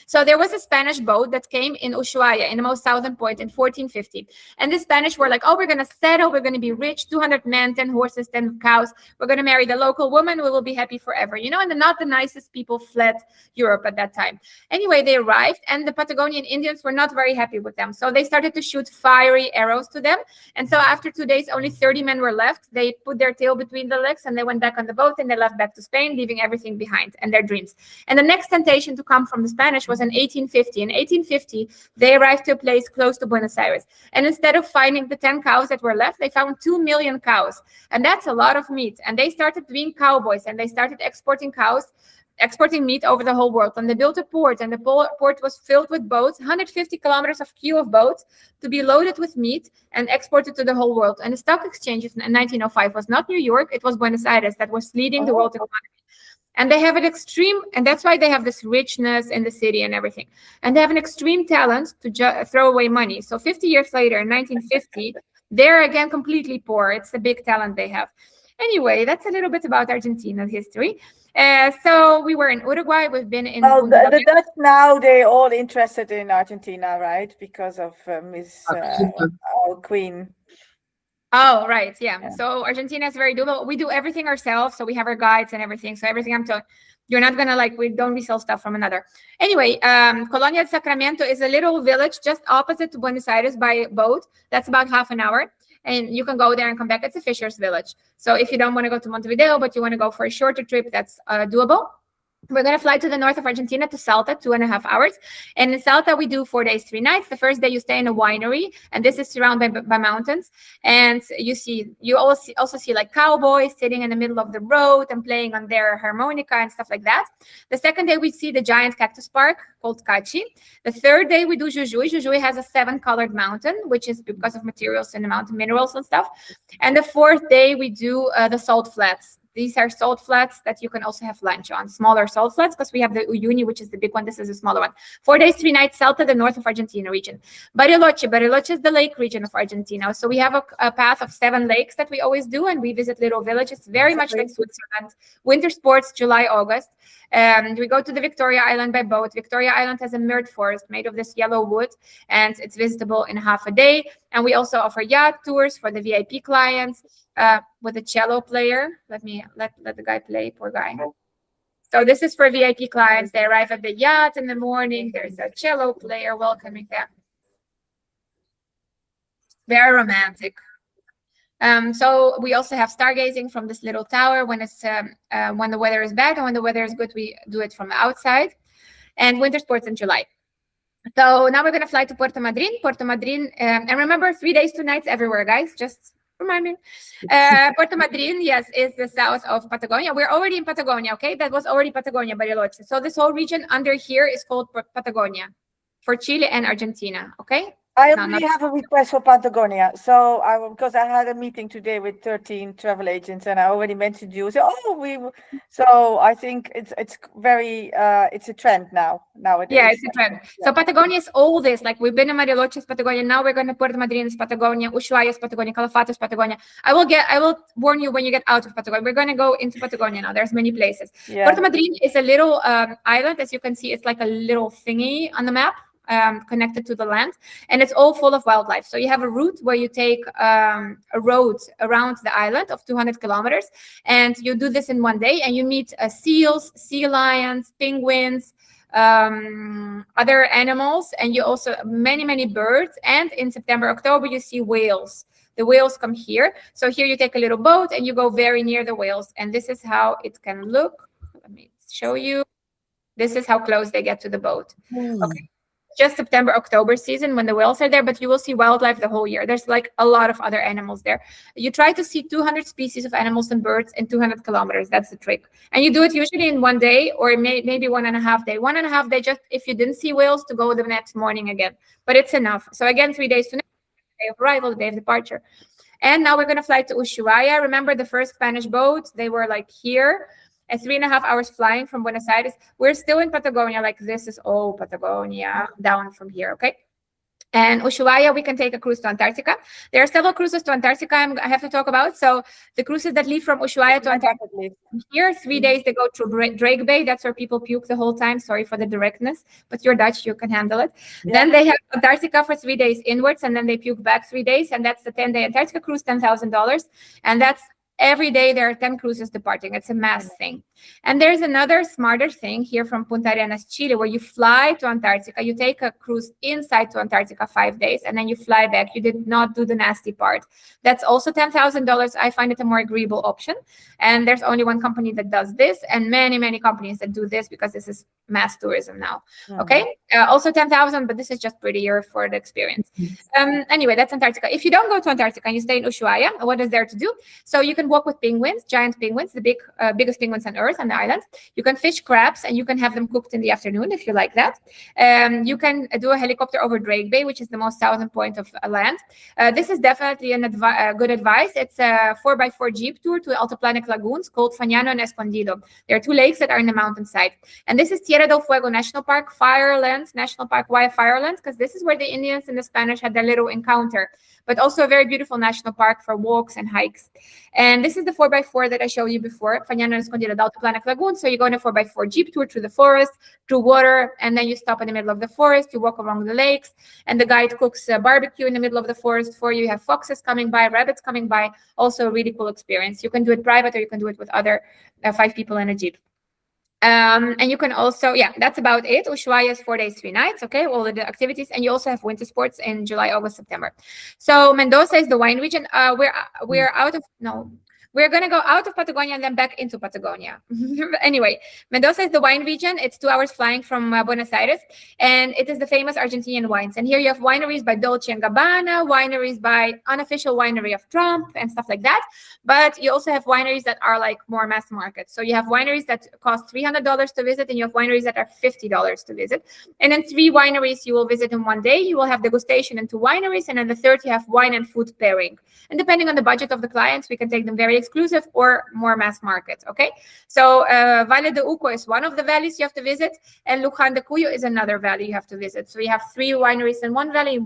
Speaker 1: so there was a Spanish boat that came in Ushuaia, in the most southern point in 1450. And the Spanish were like, oh, we're going to settle, we're going to be rich, 200 men, 10 horses, 10 cows. We're going to marry the local woman, we will be happy forever. You know, and not the nicest people fled Europe at that time. Anyway, they arrived, and the Patagonian Indians were not very happy with them. So they started to shoot fiery arrows to them. And so after 2 days, only 30 men were left. They put their tail between the legs and they went back on the boat and they left back to Spain, leaving everything behind and their dreams. And the next temptation to come from the Spanish was in 1850. In 1850, they arrived to a place close to Buenos Aires. And instead of finding the 10 cows that were left, they found 2 million cows. And that's a lot of meat. And they started being cowboys and they started exporting meat over the whole world. And they built a port, and the port was filled with boats, 150 kilometers of queue of boats to be loaded with meat and exported to the whole world. And the stock exchange in 1905 was not New York, it was Buenos Aires that was leading the world economy. And they have an extreme, and that's why they have this richness in the city and everything. And they have an extreme talent to throw away money. So 50 years later, in 1950, they're again completely poor. It's the big talent they have. Anyway, that's a little bit about Argentina's history. So we were in Uruguay. We've been in.
Speaker 3: Well, the Dutch now, they're all interested in Argentina, right? Because of Miss our Queen.
Speaker 1: Oh, right. Yeah. So Argentina is very doable. We do everything ourselves. So we have our guides and everything. So everything I'm telling you're not going to we don't resell stuff from another. Anyway, Colonia del Sacramento is a little village just opposite to Buenos Aires by boat. That's about half an hour. And you can go there and come back. It's a fisher's village. So if you don't want to go to Montevideo, but you want to go for a shorter trip, that's doable. We're going to fly to the north of Argentina to Salta, 2.5 hours. And in Salta, we do 4 days, 3 nights. The first day you stay in a winery, and this is surrounded by mountains. And you also see like cowboys sitting in the middle of the road and playing on their harmonica and stuff like that. The second day, we see the giant cactus park called Cachi. The third day, we do Jujuy. Jujuy has a 7-colored mountain, which is because of materials in the mountain, minerals and stuff. And the fourth day, we do the salt flats. These are salt flats that you can also have lunch on, smaller salt flats, because we have the Uyuni, which is the big one. This is a smaller one. 4 days, 3 nights, Salta, the north of Argentina region. Bariloche. Bariloche is the lake region of Argentina. So we have a path of 7 lakes that we always do, and we visit little villages, very much like Switzerland. Winter sports, July, August. We go to the Victoria Island by boat. Victoria Island has a myrtle forest made of this yellow wood, and it's visitable in half a day. And we also offer yacht tours for the VIP clients with a cello player. Let the guy play, poor guy. So this is for VIP clients. They arrive at the yacht in the morning. There's a cello player welcoming them. Very romantic. So we also have stargazing from this little tower when the weather is bad, and when the weather is good, we do it from outside. And winter sports in July. So now we're going to fly to Puerto Madryn. Puerto Madryn, and remember, 3 days, 2 nights everywhere, guys. Just remind me. Puerto Madryn, yes, is the south of Patagonia. We're already in Patagonia, okay? That was already Patagonia, Bariloche. So this whole region under here is called Patagonia for Chile and Argentina, okay?
Speaker 3: I only have a request for Patagonia. So because I had a meeting today with 13 travel agents, and I already mentioned you. So I think it's very it's a trend nowadays.
Speaker 1: Yeah, it's a trend. Yeah. So Patagonia is all this. Like we've been in Bariloche, Patagonia. Now we're going to Puerto Madryn, Patagonia. Ushuaia, Patagonia. Calafate, Patagonia. I will warn you when you get out of Patagonia. We're going to go into Patagonia now. There's many places. Yeah. Puerto Madryn is a little island, as you can see. It's like a little thingy on the map. Connected to the land, and it's all full of wildlife. So you have a route where you take a road around the island of 200 kilometers, and you do this in 1 day, and you meet seals, sea lions, penguins, other animals, and you also many birds. And in September, October, you see whales. The whales come here. So here you take a little boat and you go very near the whales, and this is how it can look. Let me show you. This is how close they get to the boat. Okay. Just September, October season when the whales are there, but you will see wildlife the whole year. There's like a lot of other animals there. You try to see 200 species of animals and birds in 200 kilometers. That's the trick. And you do it usually in 1 day or maybe 1.5 days. 1.5 days just if you didn't see whales to go the next morning again. But it's enough. So again, 3 days to the day of arrival, the day of departure. And now we're going to fly to Ushuaia. Remember the first Spanish boat? They were like here. And 3.5 hours flying from Buenos Aires. We're still in Patagonia, like this is all Patagonia down from here, okay? And Ushuaia, we can take a cruise to Antarctica. There are several cruises to Antarctica I have to talk about. So the cruises that leave from Ushuaia to Antarctica, here, 3 days, they go through Drake Bay. That's where people puke the whole time. Sorry for the directness, but you're Dutch, you can handle it. Yeah. Then they have Antarctica for 3 days inwards, and then they puke back 3 days. And that's the 10-day Antarctica cruise, $10,000. And that's every day there are 10 cruises departing. It's a mass thing. And there's another smarter thing here from Punta Arenas, Chile, where you fly to Antarctica. You take a cruise inside to Antarctica 5 days, and then you fly back. You did not do the nasty part. That's also $10,000. I find it a more agreeable option. And there's only one company that does this, and many companies that do this because this is mass tourism now. Okay. Also 10,000, but this is just prettier for the experience. Anyway, that's Antarctica. If you don't go to Antarctica and you stay in Ushuaia, what is there to do? So you can walk with penguins, giant penguins, the biggest penguins on Earth on the island. You can fish crabs, and you can have them cooked in the afternoon if you like that. You can do a helicopter over Drake Bay, which is the most southern point of land. This is definitely good advice. It's a 4x4 jeep tour to Altiplanic lagoons called Fagnano and Escondido. There are 2 lakes that are in the mountainside. And this is Tierra del Fuego National Park, Fireland National Park. Why Fireland? Because this is where the Indians and the Spanish had their little encounter, but also a very beautiful national park for walks and hikes. And this is the 4x4 that I showed you before, Fagnano and Escondido, Altiplanic lagoon. So you go on a 4x4 jeep tour through the forest, through water, and then you stop in the middle of the forest. You walk along the lakes, and the guide cooks a barbecue in the middle of the forest for you. You have foxes coming by, rabbits coming by. Also a really cool experience. You can do it private, or you can do it with other 5 people in a jeep. And you can also, that's about it. Ushuaia is 4 days, 3 nights, okay, all of the activities. And you also have winter sports in July, August, September. So Mendoza is the wine region. We're out of, We're going to go out of Patagonia and then back into Patagonia. Anyway, Mendoza is the wine region. It's 2 hours flying from Buenos Aires, and it is the famous Argentinian wines. And here you have wineries by Dolce & Gabbana, wineries by unofficial winery of Trump and stuff like that. But you also have wineries that are like more mass market. So you have wineries that cost $300 to visit, and you have wineries that are $50 to visit. And then 3 wineries you will visit in one day. You will have degustation in 2 wineries, and then the third you have wine and food pairing. And depending on the budget of the clients, we can take them very exclusive or more mass market, okay? So Valle de Uco is one of the valleys you have to visit, and Luján de Cuyo is another valley you have to visit. So you have 3 wineries in one valley,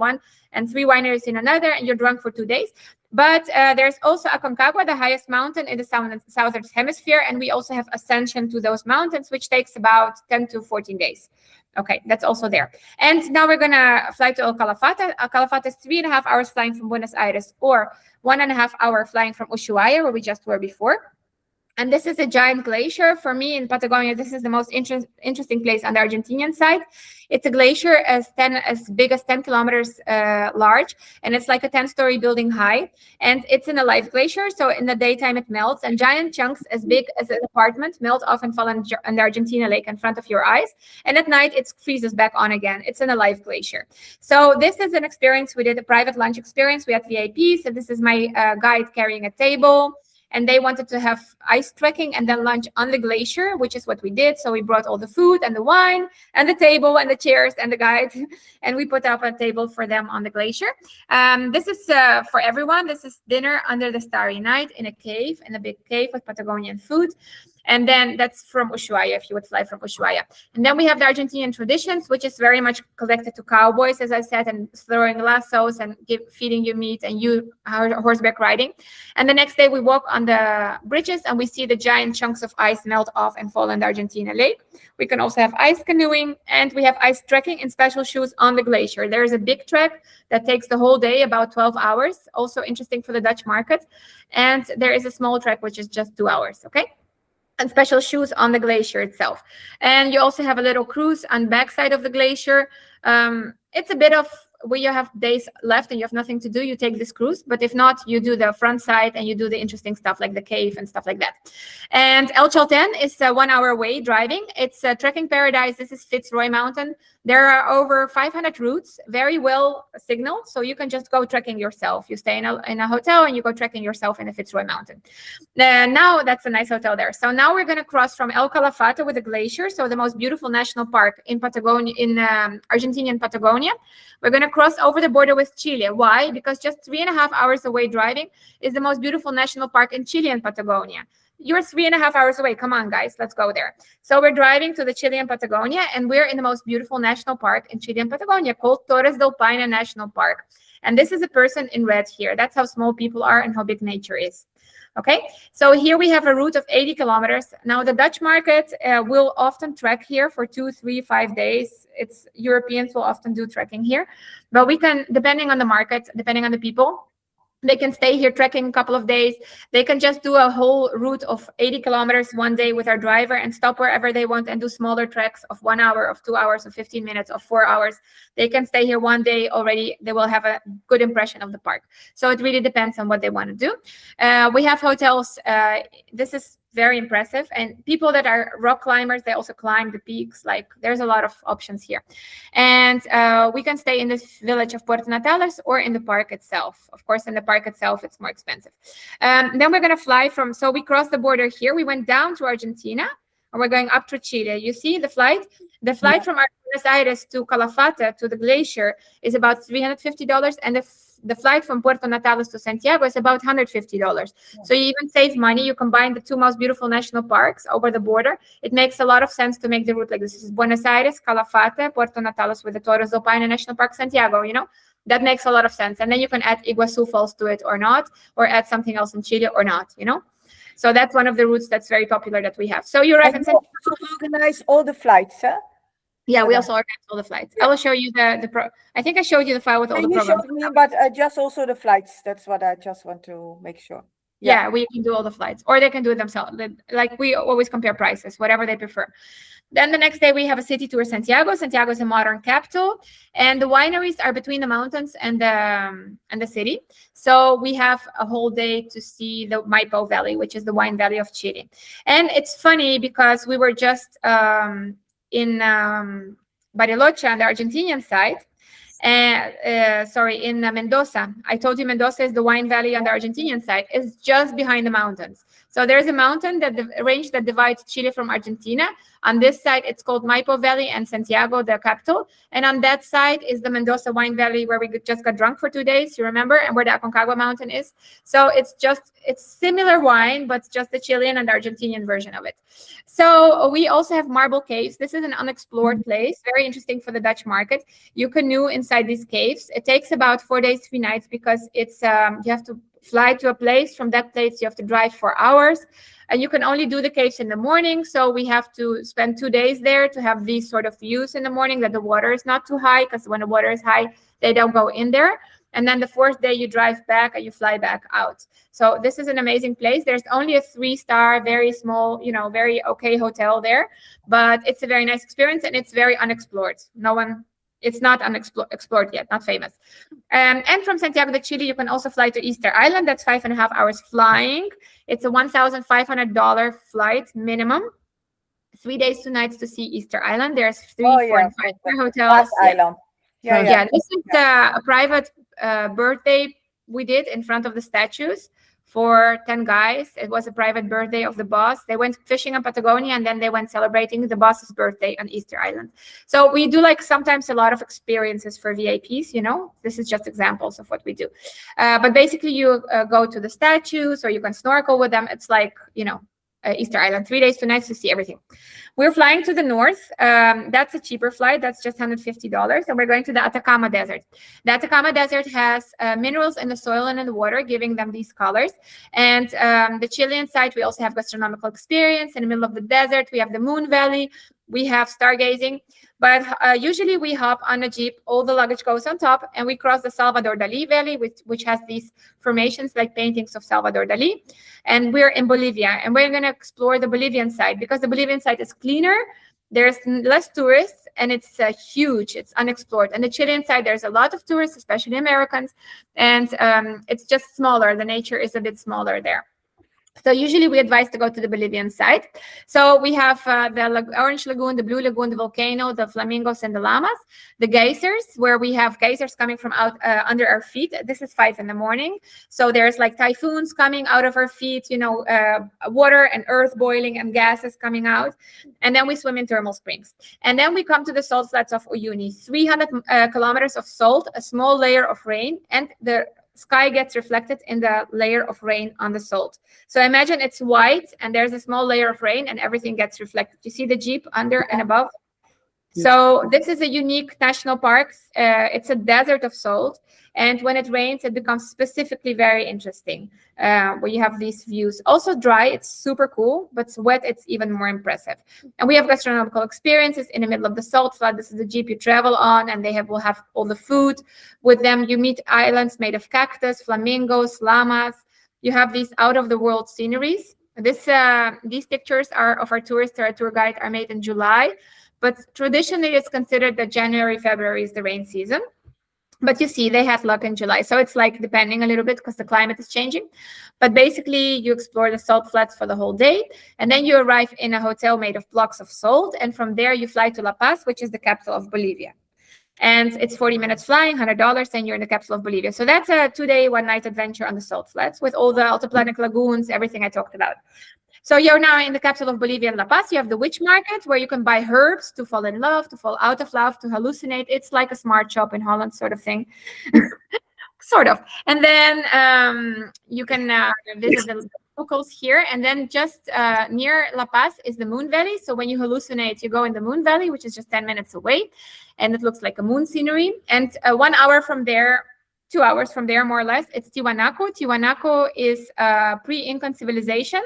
Speaker 1: and 3 wineries in another, and you're drunk for 2 days. But there's also Aconcagua, the highest mountain in the southern hemisphere, and we also have ascension to those mountains, which takes about 10 to 14 days. Okay, that's also there. And now we're gonna fly to El Calafate. El Calafate is 3.5 hours flying from Buenos Aires, or 1.5 hour flying from Ushuaia, where we just were before. And this is a giant glacier. For me in Patagonia, this is the most interesting place on the Argentinian side. It's a glacier as big as 10 kilometers large, and it's like a 10-story building high. And it's in a live glacier, so in the daytime it melts, and giant chunks as big as an apartment melt off and fall in the Argentina lake in front of your eyes. And at night it freezes back on again. It's in a live glacier. So this is an experience. We did a private lunch experience. We had VIPs. So this is my guide carrying a table. And they wanted to have ice trekking and then lunch on the glacier, which is what we did. So we brought all the food and the wine and the table and the chairs and the guide, and we put up a table for them on the glacier. This is for everyone. This is dinner under the starry night in a cave, in a big cave with Patagonian food. And then that's from Ushuaia, if you would fly from Ushuaia. And then we have the Argentinian traditions, which is very much connected to cowboys, as I said, and throwing lassos and feeding you meat and horseback riding. And the next day we walk on the bridges and we see the giant chunks of ice melt off and fall in the Argentina lake. We can also have ice canoeing, and we have ice trekking in special shoes on the glacier. There is a big trek that takes the whole day, about 12 hours, also interesting for the Dutch market. And there is a small trek, which is just 2 hours, okay? And special shoes on the glacier itself. And you also have a little cruise on the backside of the glacier. It's a bit of when you have days left and you have nothing to do, you take this cruise. But if not, you do the front side and you do the interesting stuff like the cave and stuff like that. And El Chaltén is 1 hour away driving. It's a trekking paradise. This is Fitzroy Mountain. There are over 500 routes, very well signaled. So you can just go trekking yourself. You stay in a hotel and you go trekking yourself in the Fitzroy Mountain. Now that's a nice hotel there. So now we're going to cross from El Calafate with a glacier. So the most beautiful national park in Patagonia, in Argentinian Patagonia. We're going to cross over the border with Chile. Why? Because just 3.5 hours away driving is the most beautiful national park in Chile and Patagonia. You're 3.5 hours away. Come on, guys, let's go there. So we're driving to the Chilean Patagonia, and we're in the most beautiful national park in Chilean Patagonia called Torres del Paine National Park. And this is a person in red here. That's how small people are and how big nature is. Okay, so here we have a route of 80 kilometers. Now the Dutch market will often trek here for 2, 3, 5 days. Europeans will often do trekking here, but we can, depending on the market, depending on the people, they can stay here trekking a couple of days. They can just do a whole route of 80 kilometers one day with our driver and stop wherever they want and do smaller treks of 1 hour, of 2 hours, of 15 minutes, of 4 hours. They can stay here one day already. They will have a good impression of the park. So it really depends on what they want to do. We have hotels. This is very impressive. And people that are rock climbers, they also climb the peaks. Like there's a lot of options here. And we can stay in this village of Puerto Natales or in the park itself. Of course, in the park itself, it's more expensive. Then we're going to fly from, so we crossed the border here. We went down to Argentina and we're going up to Chile. You see the flight? The flight from Buenos Aires to Calafate, to the glacier, is about $350. And the flight from Puerto Natales to Santiago is about $150. Yeah. So you even save money. You combine the two most beautiful national parks over the border. It makes a lot of sense to make the route like this. This is Buenos Aires, Calafate, Puerto Natales with the Torres del Paine National Park, Santiago, you know? That makes a lot of sense. And then you can add Iguazu Falls to it or not, or add something else in Chile or not, you know? So that's one of the routes that's very popular that we have. So you arrive in Santiago.
Speaker 3: Also organize all the flights, huh?
Speaker 1: Yeah, we also organize all the flights. Yeah. I will show you I think I showed you the file with all the programs.
Speaker 3: You showed me, but just also the flights. That's what I just want to make sure.
Speaker 1: Yeah, we can do all the flights, or they can do it themselves. Like, we always compare prices, whatever they prefer. Then the next day we have a city tour, Santiago. Santiago is a modern capital, and the wineries are between the mountains and the city. So we have a whole day to see the Maipo Valley, which is the wine valley of Chile. And it's funny because we were just in Bariloche on the Argentinian side. In Mendoza. I told you Mendoza is the wine valley on the Argentinian side. It's just behind the mountains. So there's a mountain, a range that divides Chile from Argentina. On this side, it's called Maipo Valley and Santiago, the capital. And on that side is the Mendoza wine valley, where we just got drunk for 2 days, you remember, and where the Aconcagua mountain is. So it's similar wine, but just the Chilean and the Argentinian version of it. So we also have Marble Caves. This is an unexplored place, very interesting for the Dutch market. You canoe inside these caves. It takes about 4 days, 3 nights, because it's you have to fly to a place. From that place, you have to drive 4 hours. And you can only do the caves in the morning. So we have to spend 2 days there to have these sort of views in the morning, that the water is not too high, because when the water is high, they don't go in there. And then the 4th day you drive back and you fly back out. So this is an amazing place. There's only a 3-star, very small, very okay hotel there, but it's a very nice experience, and it's very unexplored. It's not explored yet, not famous. And from Santiago de Chile, you can also fly to Easter Island. That's 5.5 hours flying. It's a $1,500 flight minimum. 3 days, 2 nights to see Easter Island. There's 3, 4, and 5-star hotels.
Speaker 3: Island.
Speaker 1: Yeah. This is a private birthday we did in front of the statues for 10 guys. It was a private birthday of the boss. They went fishing in Patagonia, and then they went celebrating the boss's birthday on Easter Island. So we do sometimes a lot of experiences for VIPs, This is just examples of what we do. But basically you go to the statues, or you can snorkel with them. It's like, Easter Island, 3 days, 2 nights to see everything. We're flying to the north. That's a cheaper flight. That's just $150. And we're going to the Atacama Desert. The Atacama Desert has minerals in the soil and in the water, giving them these colors. And the Chilean side, we also have gastronomical experience. In the middle of the desert, we have the Moon Valley. We have stargazing. But usually we hop on a Jeep, all the luggage goes on top, and we cross the Salvador Dali Valley, which has these formations like paintings of Salvador Dali. And we're in Bolivia, and we're going to explore the Bolivian side, because the Bolivian side is cleaner, there's less tourists, and it's huge, it's unexplored. And the Chilean side, there's a lot of tourists, especially Americans, and it's just smaller. The nature is a bit smaller there. So usually we advise to go to the Bolivian side. So we have the Orange Lagoon, the Blue Lagoon, the volcano, the flamingos, and the llamas. The geysers, where we have geysers coming from out under our feet. This is 5 in the morning. So there's typhoons coming out of our feet, water and earth boiling and gases coming out. And then we swim in thermal springs. And then we come to the salt flats of Uyuni. 300 kilometers of salt, a small layer of rain, and the sky gets reflected in the layer of rain on the salt. So imagine it's white, and there's a small layer of rain, and everything gets reflected. You see the Jeep under and above? So this is a unique national park. It's a desert of salt. And when it rains, it becomes specifically very interesting, where you have these views. Also dry, it's super cool, but wet, it's even more impressive. And we have gastronomical experiences in the middle of the salt flat. This is the Jeep you travel on, and will have all the food with them. You meet islands made of cactus, flamingos, llamas. You have these out-of-the-world sceneries. These pictures are of our tourists. Our tour guide are made in July, but traditionally it's considered that January, February is the rain season. But you see, they had luck in July. So it's depending a little bit, because the climate is changing. But basically, you explore the salt flats for the whole day. And then you arrive in a hotel made of blocks of salt. And from there, you fly to La Paz, which is the capital of Bolivia. And it's 40 minutes flying, $100, and you're in the capital of Bolivia. So that's a 2-day, 1-night adventure on the salt flats with all the altiplanic lagoons, everything I talked about. So you're now in the capital of Bolivia, La Paz. You have the witch market, where you can buy herbs to fall in love, to fall out of love, to hallucinate. It's like a smart shop in Holland sort of thing. Sort of. And then you can visit the locals here. And then just near La Paz is the Moon Valley. So when you hallucinate, you go in the Moon Valley, which is just 10 minutes away. And it looks like a moon scenery. And 1 hour from there, 2 hours from there, more or less, it's Tiwanaku. Tiwanaku is a pre-Incan civilization.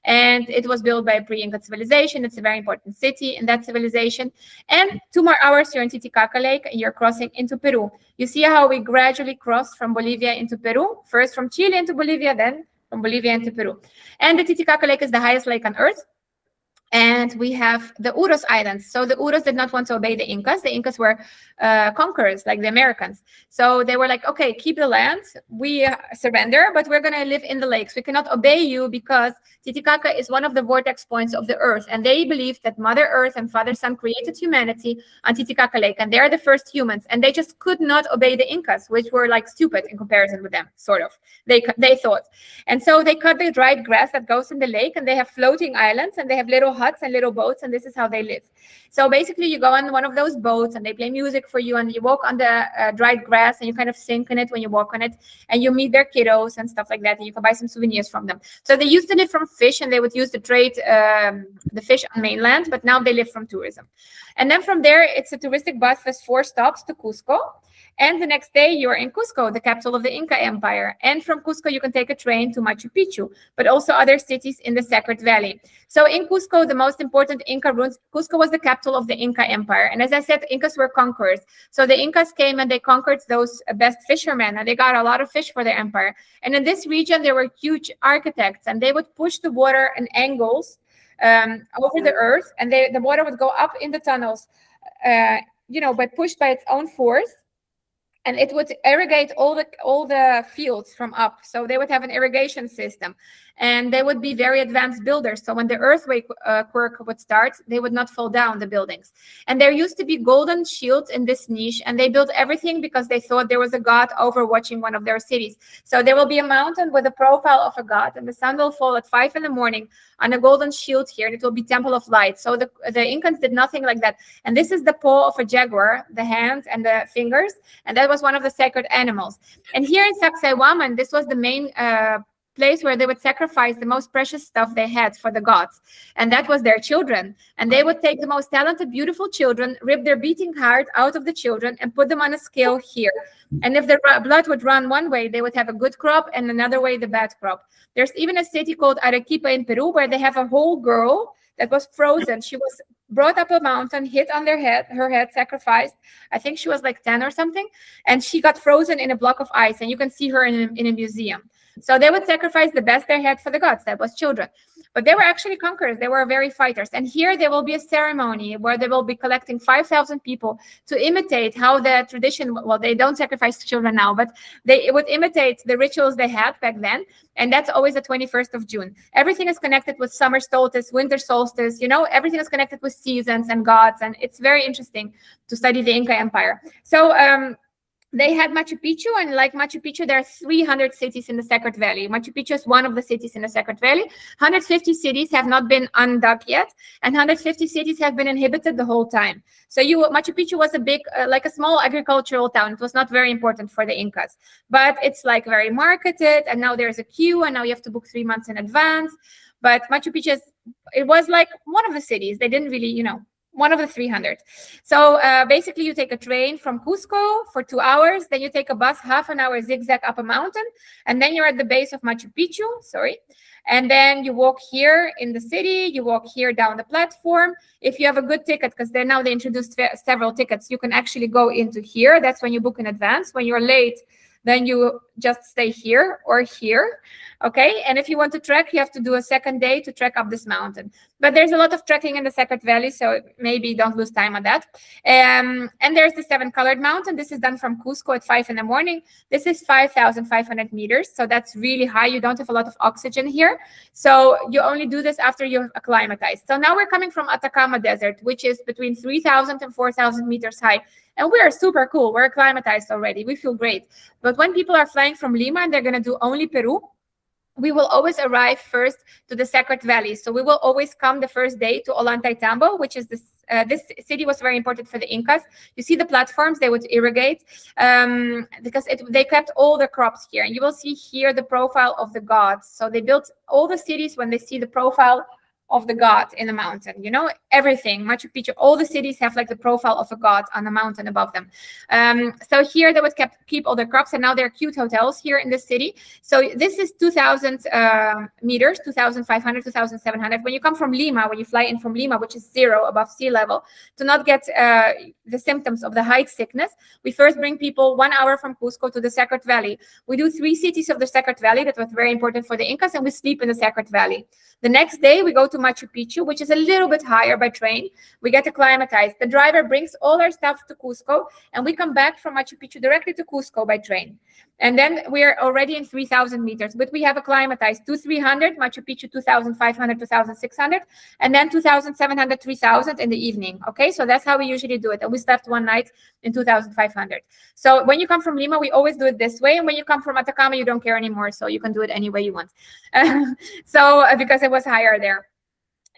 Speaker 1: And it was built by a pre-Inca civilization. It's a very important city in that civilization. And 2 more hours, you're in Titicaca Lake, and you're crossing into Peru. You see how we gradually cross from Bolivia into Peru, first from Chile into Bolivia, then from Bolivia into Peru. And the Titicaca Lake is the highest lake on Earth. And we have the Uros Islands. So the Uros did not want to obey the Incas. The Incas were conquerors, like the Americans. So they were like, okay, keep the land. We surrender, but we're going to live in the lakes. We cannot obey you because Titicaca is one of the vortex points of the Earth. And they believed that Mother Earth and Father Sun created humanity on Titicaca Lake. And they're the first humans. And they just could not obey the Incas, which were like stupid in comparison with them, sort of. They thought. And so they cut the dried grass that goes in the lake. And they have floating islands. And they have little huts and little boats, and this is how they live. So basically you go on one of those boats and they play music for you, and you walk on the dried grass, and you kind of sink in it when you walk on it, and you meet their kiddos and stuff like that, and you can buy some souvenirs from them. So they used to live from fish, and they would use to trade the fish on mainland, but now they live from tourism. And then from there, it's a touristic bus with 4 stops to Cusco. And the next day, you're in Cusco, the capital of the Inca Empire. And from Cusco, you can take a train to Machu Picchu, but also other cities in the Sacred Valley. So in Cusco, the most important Inca ruins, Cusco was the capital of the Inca Empire. And as I said, the Incas were conquerors. So the Incas came and they conquered those best fishermen, and they got a lot of fish for their empire. And in this region, there were huge architects, and they would push the water in angles over the earth, and the water would go up in the tunnels, but pushed by its own force. And it would irrigate all the fields from up. So they would have an irrigation system. And they would be very advanced builders. So when the earthquake would start, they would not fall down, the buildings. And there used to be golden shields in this niche. And they built everything because they thought there was a god overwatching one of their cities. So there will be a mountain with a profile of a god. And the sun will fall at 5 in the morning on a golden shield here. And it will be Temple of Light. So the Incans did nothing like that. And this is the paw of a jaguar, the hands and the fingers. And that was one of the sacred animals. And here in Sacsayhuaman, this was the main place where they would sacrifice the most precious stuff they had for the gods, and that was their children. And they would take the most talented, beautiful children, rip their beating heart out of the children, and put them on a scale here. And if their blood would run one way, they would have a good crop, and another way, the bad crop. There's even a city called Arequipa in Peru where they have a whole girl that was frozen. She was brought up a mountain, hit on her head, sacrificed. I think she was like 10 or something, and she got frozen in a block of ice, and you can see her in a museum. So they would sacrifice the best they had for the gods. That was children. But they were actually conquerors. They were very fighters. And here there will be a ceremony where they will be collecting 5,000 people to imitate how the tradition, well, they don't sacrifice children now, but it would imitate the rituals they had back then. And that's always the 21st of June. Everything is connected with summer solstice, winter solstice, everything is connected with seasons and gods. And it's very interesting to study the Inca Empire. So, they had Machu Picchu, and like Machu Picchu, there are 300 cities in the Sacred Valley. Machu Picchu is one of the cities in the Sacred Valley. 150 cities have not been undug yet, and 150 cities have been inhabited the whole time. So Machu Picchu was a big, like a small agricultural town. It was not very important for the Incas, but it's like very marketed, and now there's a queue, and now you have to book 3 months in advance. But Machu Picchu, it was like one of the cities. They didn't really, one of the 300. So basically you take a train from Cusco for 2 hours, then you take a bus, half an hour zigzag up a mountain, and then you're at the base of Machu Picchu, and then you walk here in the city, you walk here down the platform. If you have a good ticket, because they introduced several tickets, you can actually go into here. That's when you book in advance. When you're late, then you just stay here or here, okay? And if you want to trek, you have to do a second day to trek up this mountain. But there's a lot of trekking in the Sacred Valley, so maybe don't lose time on that. And there's the 7-colored mountain. This is done from Cusco at 5 in the morning. This is 5,500 meters, so that's really high. You don't have a lot of oxygen here. So you only do this after you're acclimatized. So now we're coming from Atacama Desert, which is between 3,000 and 4,000 meters high. And we are super cool. We're acclimatized already. We feel great. But when people are flying from Lima and they're going to do only Peru, we will always arrive first to the Sacred Valley. So we will always come the first day to Ollantaytambo, which is this city was very important for the Incas. You see the platforms they would irrigate because they kept all the crops here. And you will see here the profile of the gods. So they built all the cities when they see the profile of the god in the mountain, you know, everything. Machu Picchu, all the cities have like the profile of a god on the mountain above them. So here they would keep all their crops, and now there are cute hotels here in the city. So this is 2,000 meters, 2,500, 2,700. When you come from Lima, when you fly in from Lima, which is 0 above sea level, to not get the symptoms of the height sickness, we first bring people 1 hour from Cusco to the Sacred Valley. We do 3 cities of the Sacred Valley that was very important for the Incas, and we sleep in the Sacred Valley. The next day, we go to Machu Picchu, which is a little bit higher by train. We get acclimatized. The driver brings all our stuff to Cusco, and we come back from Machu Picchu directly to Cusco by train. And then we're already in 3,000 meters, but we have acclimatized to 300, Machu Picchu 2,500, 2,600, and then 2,700, 3,000 in the evening. Okay, so that's how we usually do it. And we slept one night in 2,500. So when you come from Lima, we always do it this way. And when you come from Atacama, you don't care anymore. So you can do it any way you want. Because it was higher there.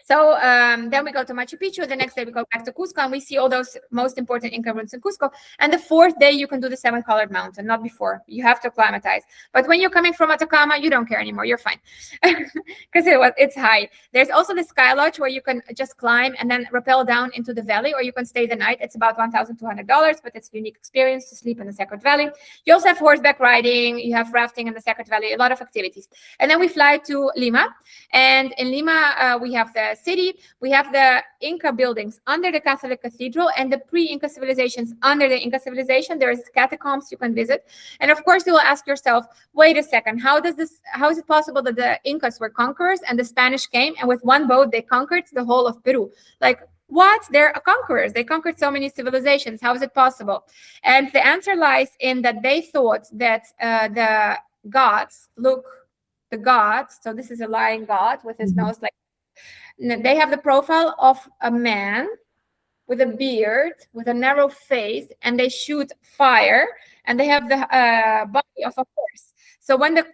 Speaker 1: So then we go to Machu Picchu. The next day we go back to Cusco, and we see all those most important Inca ruins in Cusco. And the 4th day you can do the 7-colored mountain, not before. You have to acclimatize. But when you're coming from Atacama, you don't care anymore. You're fine because it's high. There's also the Sky Lodge where you can just climb and then rappel down into the valley, or you can stay the night. It's about $1,200, but it's a unique experience to sleep in the Sacred Valley. You also have horseback riding. You have rafting in the Sacred Valley, a lot of activities. And then we fly to Lima. And in Lima, we have the city, we have the Inca buildings under the Catholic Cathedral, and the pre-Inca civilizations under the Inca civilization. There is catacombs you can visit. And of course, you will ask yourself, wait a second, how is it possible that the Incas were conquerors and the Spanish came and with one boat they conquered the whole of Peru? Like, what? They're conquerors. They conquered so many civilizations. How is it possible? And the answer lies in that they thought that the gods, the god, so this is a lying god with his nose like, they have the profile of a man with a beard, with a narrow face, and they shoot fire, and they have the body of a horse. So when the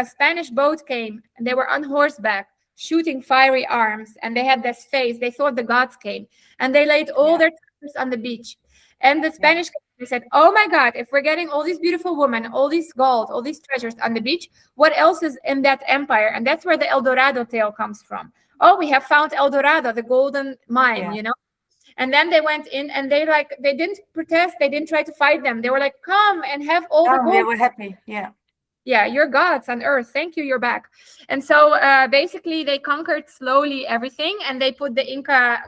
Speaker 1: Spanish boat came, and they were on horseback, shooting fiery arms, and they had this face, they thought the gods came, and they laid all their towers on the beach. And the Spanish they said, oh my God, if we're getting all these beautiful women, all these gold, all these treasures on the beach, what else is in that empire? And that's where the El Dorado tale comes from. Oh, we have found El Dorado, the golden mine, you know? And then they went in and they didn't protest. They didn't try to fight them. They were like, come and have all the gold.
Speaker 3: They were happy, yeah.
Speaker 1: Yeah, you're gods on earth. Thank you, you're back. And so basically they conquered slowly everything, and they put the Inca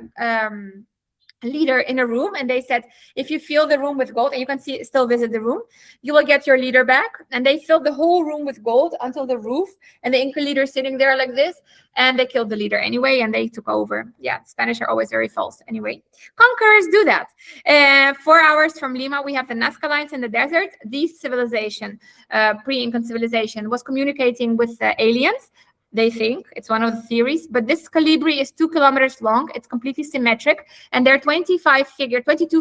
Speaker 1: leader in a room, and they said, if you fill the room with gold, and you can still visit the room, you will get your leader back. And they filled the whole room with gold until the roof, and the Inca leader sitting there like this, and they killed the leader anyway, and they took over. Yeah, Spanish are always very false anyway. Conquerors do that. 4 hours from Lima, we have the Nazca Lines in the desert. This civilization, pre-Incan civilization, was communicating with aliens. They think it's one of the theories, but this colibri is 2 kilometers long. It's completely symmetric, and there are 22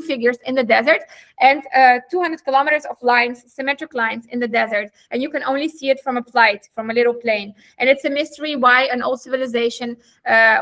Speaker 1: figures in the desert, and 200 kilometers of lines, symmetric lines in the desert, and you can only see it from a flight, from a little plane. And it's a mystery why an old civilization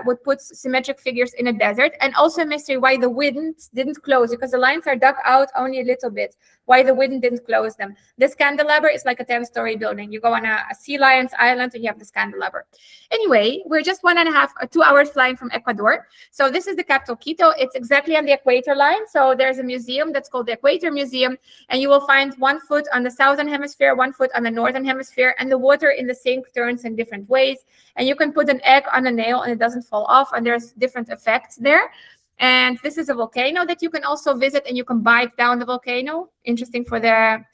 Speaker 1: would put symmetric figures in a desert, and also a mystery why the wind didn't close, because the lines are dug out only a little bit, why the wind didn't close them. This candelabra is like a 10-story building. You go on a sea lion's island and you have this candelabra. Anyway, we're just 2 hours flying from Ecuador. So this is the capital, Quito. It's exactly on the equator line. So there's a museum that's called the Equator Museum, and you will find 1 foot on the southern hemisphere, 1 foot on the northern hemisphere, and the water in the sink turns in different ways. And you can put an egg on a nail and it doesn't fall off, and there's different effects there. And this is a volcano that you can also visit, and you can bike down the volcano. Interesting for the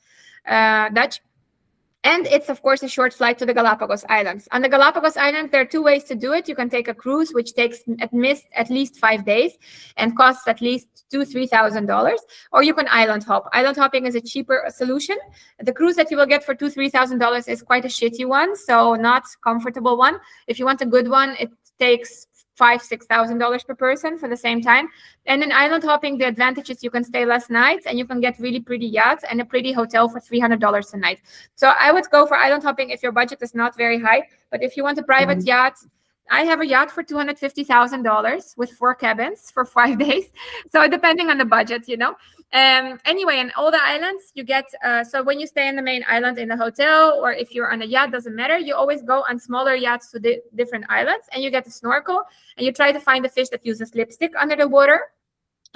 Speaker 1: Dutch. And it's, of course, a short flight to the Galapagos Islands. On the Galapagos Islands, there are 2 ways to do it. You can take a cruise, which takes at least 5 days and costs at least $2,000-$3,000, or you can island hop. Island hopping is a cheaper solution. The cruise that you will get for $2,000-$3,000 is quite a shitty one, so not comfortable one. If you want a good one, it takes $5,000-$6,000 per person for the same time. And in island hopping, the advantage is you can stay less nights, and you can get really pretty yachts and a pretty hotel for $300 a night. So I would go for island hopping if your budget is not very high. But if you want a private yacht, I have a yacht for $250,000 with 4 cabins for 5 days. So depending on the budget, you know. Anyway, in all the islands, you get, so when you stay in the main island in the hotel, or if you're on a yacht, doesn't matter, you always go on smaller yachts to different islands, and you get to snorkel, and you try to find the fish that uses lipstick under the water.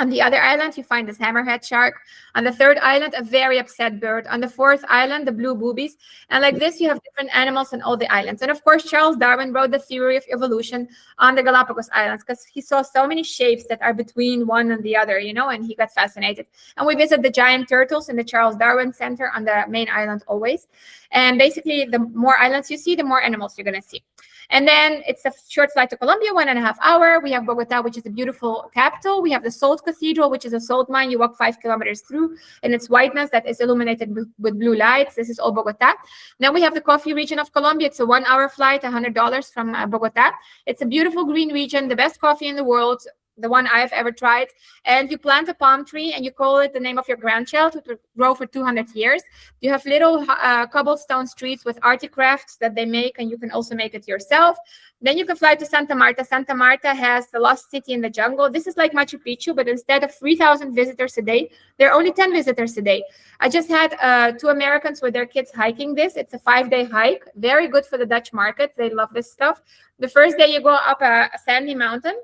Speaker 1: On the other island, you find this hammerhead shark. On the third island, a very upset bird. On the fourth island, the blue boobies. And like this, you have different animals on all the islands. And of course, Charles Darwin wrote the theory of evolution on the Galapagos Islands because he saw so many shapes that are between one and the other, and he got fascinated. And we visit the giant turtles in the Charles Darwin Center on the main island always. And basically, the more islands you see, the more animals you're going to see. And then it's a short flight to Colombia, 1.5 hours. We have Bogota, which is a beautiful capital. We have the Salt Cathedral, which is a salt mine. You walk 5 kilometers through, and it's whiteness that is illuminated with blue lights. This is all Bogota. Then we have the coffee region of Colombia. It's a 1-hour flight, $100 from Bogota. It's a beautiful green region, the best coffee in the world, the one I've ever tried. And you plant a palm tree and you call it the name of your grandchild, which will grow for 200 years. You have little cobblestone streets with arty crafts that they make, and you can also make it yourself. Then you can fly to Santa Marta. Santa Marta has the lost city in the jungle. This is like Machu Picchu, but instead of 3,000 visitors a day, there are only 10 visitors a day. I just had 2 Americans with their kids hiking this. It's a 5-day hike. Very good for the Dutch market. They love this stuff. The first day you go up a sandy mountain.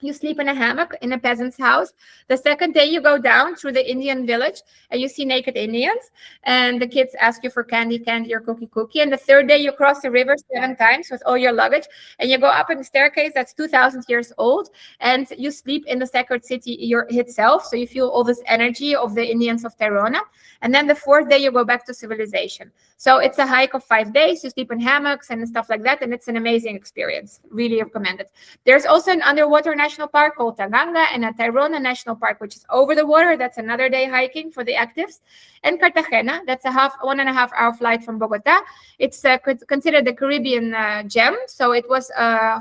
Speaker 1: You sleep in a hammock in a peasant's house. The second day you go down through the Indian village and you see naked Indians, and the kids ask you for candy or cookie. And the third day you cross the river 7 times with all your luggage, and you go up in the staircase that's 2,000 years old, and you sleep in the sacred city itself. So you feel all this energy of the Indians of Tairona. And then the 4th day you go back to civilization. So it's a hike of 5 days. You sleep in hammocks and stuff like that, and it's an amazing experience. Really recommend it. There's also an underwater national park called Taganga, and a Tairona National Park, which is over the water. That's another day hiking for the actives. And Cartagena, that's a 1.5 hour flight from Bogota. It's considered the Caribbean gem. So it was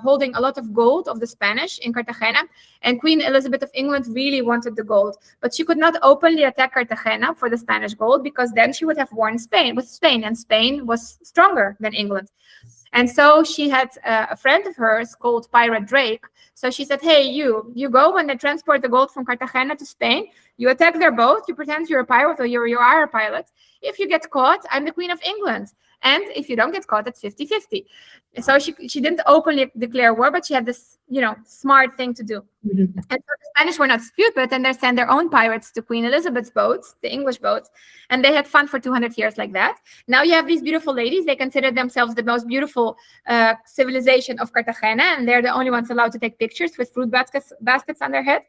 Speaker 1: holding a lot of gold of the Spanish in Cartagena. And Queen Elizabeth of England really wanted the gold, but she could not openly attack Cartagena for the Spanish gold, because then she would have won Spain, and Spain was stronger than England. And so she had a friend of hers called Pirate Drake. So she said, hey, you go when they transport the gold from Cartagena to Spain, you attack their boat, you pretend you're a pirate, or you are a pilot. If you get caught, I'm the Queen of England. And if you don't get caught, it's 50-50. So she didn't openly declare war, but she had this, smart thing to do. Mm-hmm. And so the Spanish were not stupid, and they sent their own pirates to Queen Elizabeth's boats, the English boats, and they had fun for 200 years like that. Now you have these beautiful ladies. They consider themselves the most beautiful civilization of Cartagena, and they're the only ones allowed to take pictures with fruit baskets on their head,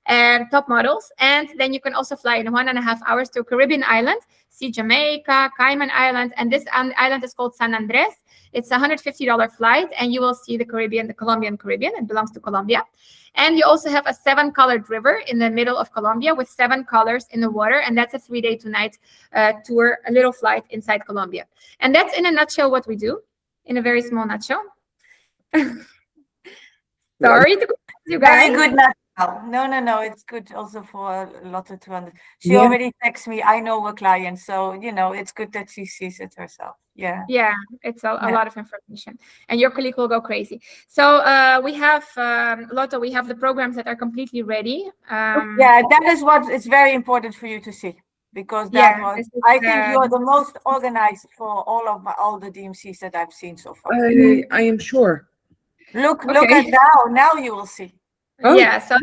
Speaker 1: and top models. And then you can also fly in 1.5 hours to a Caribbean island, see Jamaica, Cayman Island, and this island is called San Andres. It's a $150 flight, and you will see the Colombian Caribbean. It belongs to Colombia. And you also have a 7-colored river in the middle of Colombia with 7 colors in the water, and that's a 3-day 2-night tour, a little flight inside Colombia. And that's in a nutshell what we do, in a very small nutshell. Sorry to you guys.
Speaker 3: Very good nutshell. No, it's good also for Lotte to understand. She already texts me, I know a client, so, it's good that she sees it herself. Yeah,
Speaker 1: it's a lot of information, and your colleague will go crazy. So we have, Lotte, we have the programs that are completely ready.
Speaker 3: That is what is very important for you to see, because I think you're the most organized for all the DMCs that I've seen so far.
Speaker 2: I am sure.
Speaker 3: Look at now you will see.
Speaker 1: Oh. Yeah, so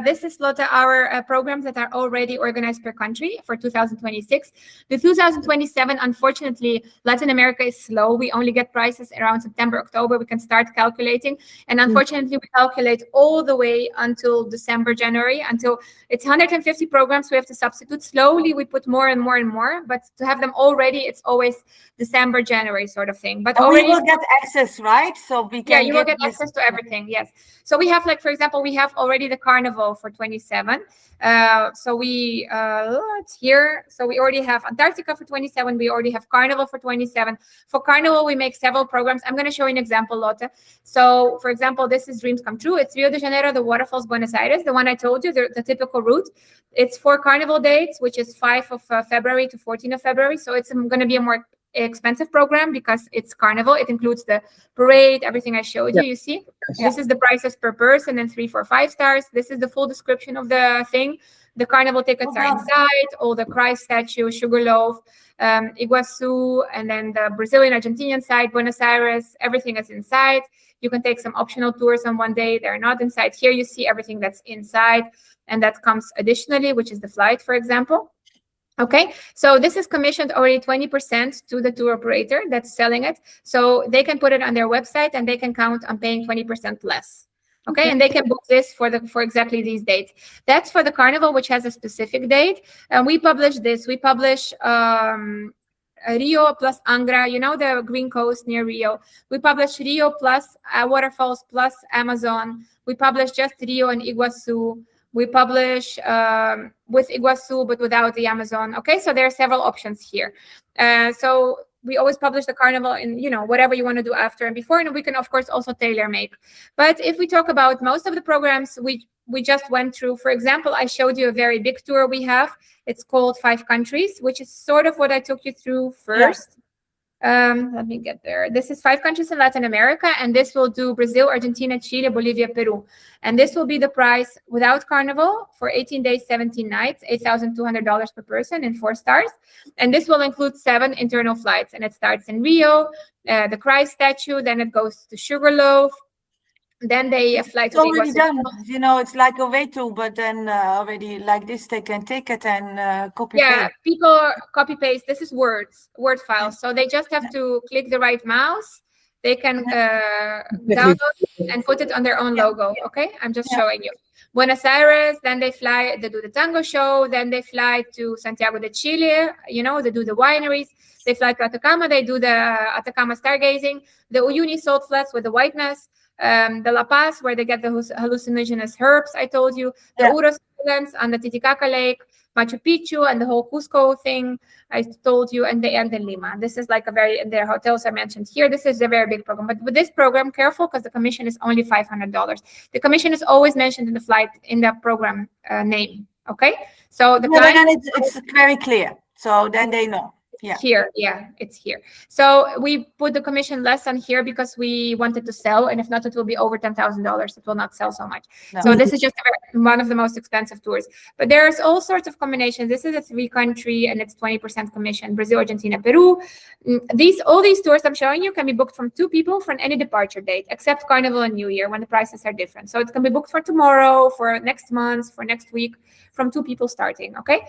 Speaker 1: this is Lotte, our programs that are already organized per country for 2026. The 2027, unfortunately, Latin America is slow. We only get prices around September, October. We can start calculating. And unfortunately, we calculate all the way until December, January, until it's 150 programs we have to substitute. Slowly, we put more and more and more. But to have them all ready, it's always December, January sort of thing. But already,
Speaker 3: we will get access, right? So we can
Speaker 1: you will get access to everything, yes. So we have, like, for example, we have already the Carnival for 27. So we it's here. So we already have Antarctica for 27. We already have Carnival for 27. For Carnival, we make several programs. I'm going to show you an example, Lotte. So, for example, this is Dreams Come True. It's Rio de Janeiro, the waterfalls, Buenos Aires, the one I told you, the typical route. It's 4 Carnival dates, which is 5 of February to 14 of February. So it's going to be a more expensive program because it's Carnival. It includes the parade, everything I showed you. You see, this is the prices per person and 3, 4, 5 stars. This is the full description of the thing. The Carnival tickets are inside, all the Christ statue, Sugarloaf, Iguazu, and then the Brazilian, Argentinian side, Buenos Aires, everything is inside. You can take some optional tours on one day. They're not inside. Here you see everything that's inside, and that comes additionally, which is the flight, for example. Okay, so this is commissioned already 20% to the tour operator that's selling it. So they can put it on their website and they can count on paying 20% less. Okay, and they can book this for exactly these dates. That's for the Carnival, which has a specific date. And we publish this. We publish Rio plus Angra, you know, the Green Coast near Rio. We publish Rio plus waterfalls plus Amazon. We publish just Rio and Iguazu. We publish with Iguazu, but without the Amazon. Okay, so there are several options here. So we always publish the Carnival in, you know, whatever you want to do after and before, and we can, of course, also tailor make. But if we talk about most of the programs we just went through, for example, I showed you a very big tour we have. It's called 5 countries, which is sort of what I took you through first. Let me get there. This is 5 countries in Latin America, and this will do Brazil, Argentina, Chile, Bolivia, Peru. And this will be the price without Carnival for 18 days, 17 nights, $8,200 per person in 4 stars. And this will include 7 internal flights, and it starts in Rio, the Christ statue, then it goes to Sugarloaf, then they fly to
Speaker 3: already done. You know, it's like a way to, but then already like this, they can take it and copy paste.
Speaker 1: Yeah, people copy paste. This is Word files. So they just have to click the right mouse. They can download it and put it on their own logo. Okay, I'm just showing you. Buenos Aires, then they do the tango show, then they fly to Santiago de Chile, you know, they do the wineries, they fly to Atacama, they do the Atacama stargazing, the Uyuni salt flats with the whiteness, the La Paz, where they get the hallucinogenous herbs, I told you, the Uros Islands on the Titicaca Lake, Machu Picchu, and the whole Cusco thing I told you, and the end in Lima. This is like their hotels I mentioned here. This is a very big program. But with this program, careful, because the commission is only $500. The commission is always mentioned in the flight, in the program name, okay? So the
Speaker 3: then it's very clear. So then they know.
Speaker 1: Here, it's here. So we put the commission less on here because we wanted to sell, and if not, it will be over $10,000. It will not sell so much. No. So this is just one of the most expensive tours. But there's all sorts of combinations. This is a 3-country, and it's 20% commission: Brazil, Argentina, Peru. All these tours I'm showing you can be booked from 2 people from any departure date, except Carnival and New Year, when the prices are different. So it can be booked for tomorrow, for next month, for next week, from 2 people starting. Okay.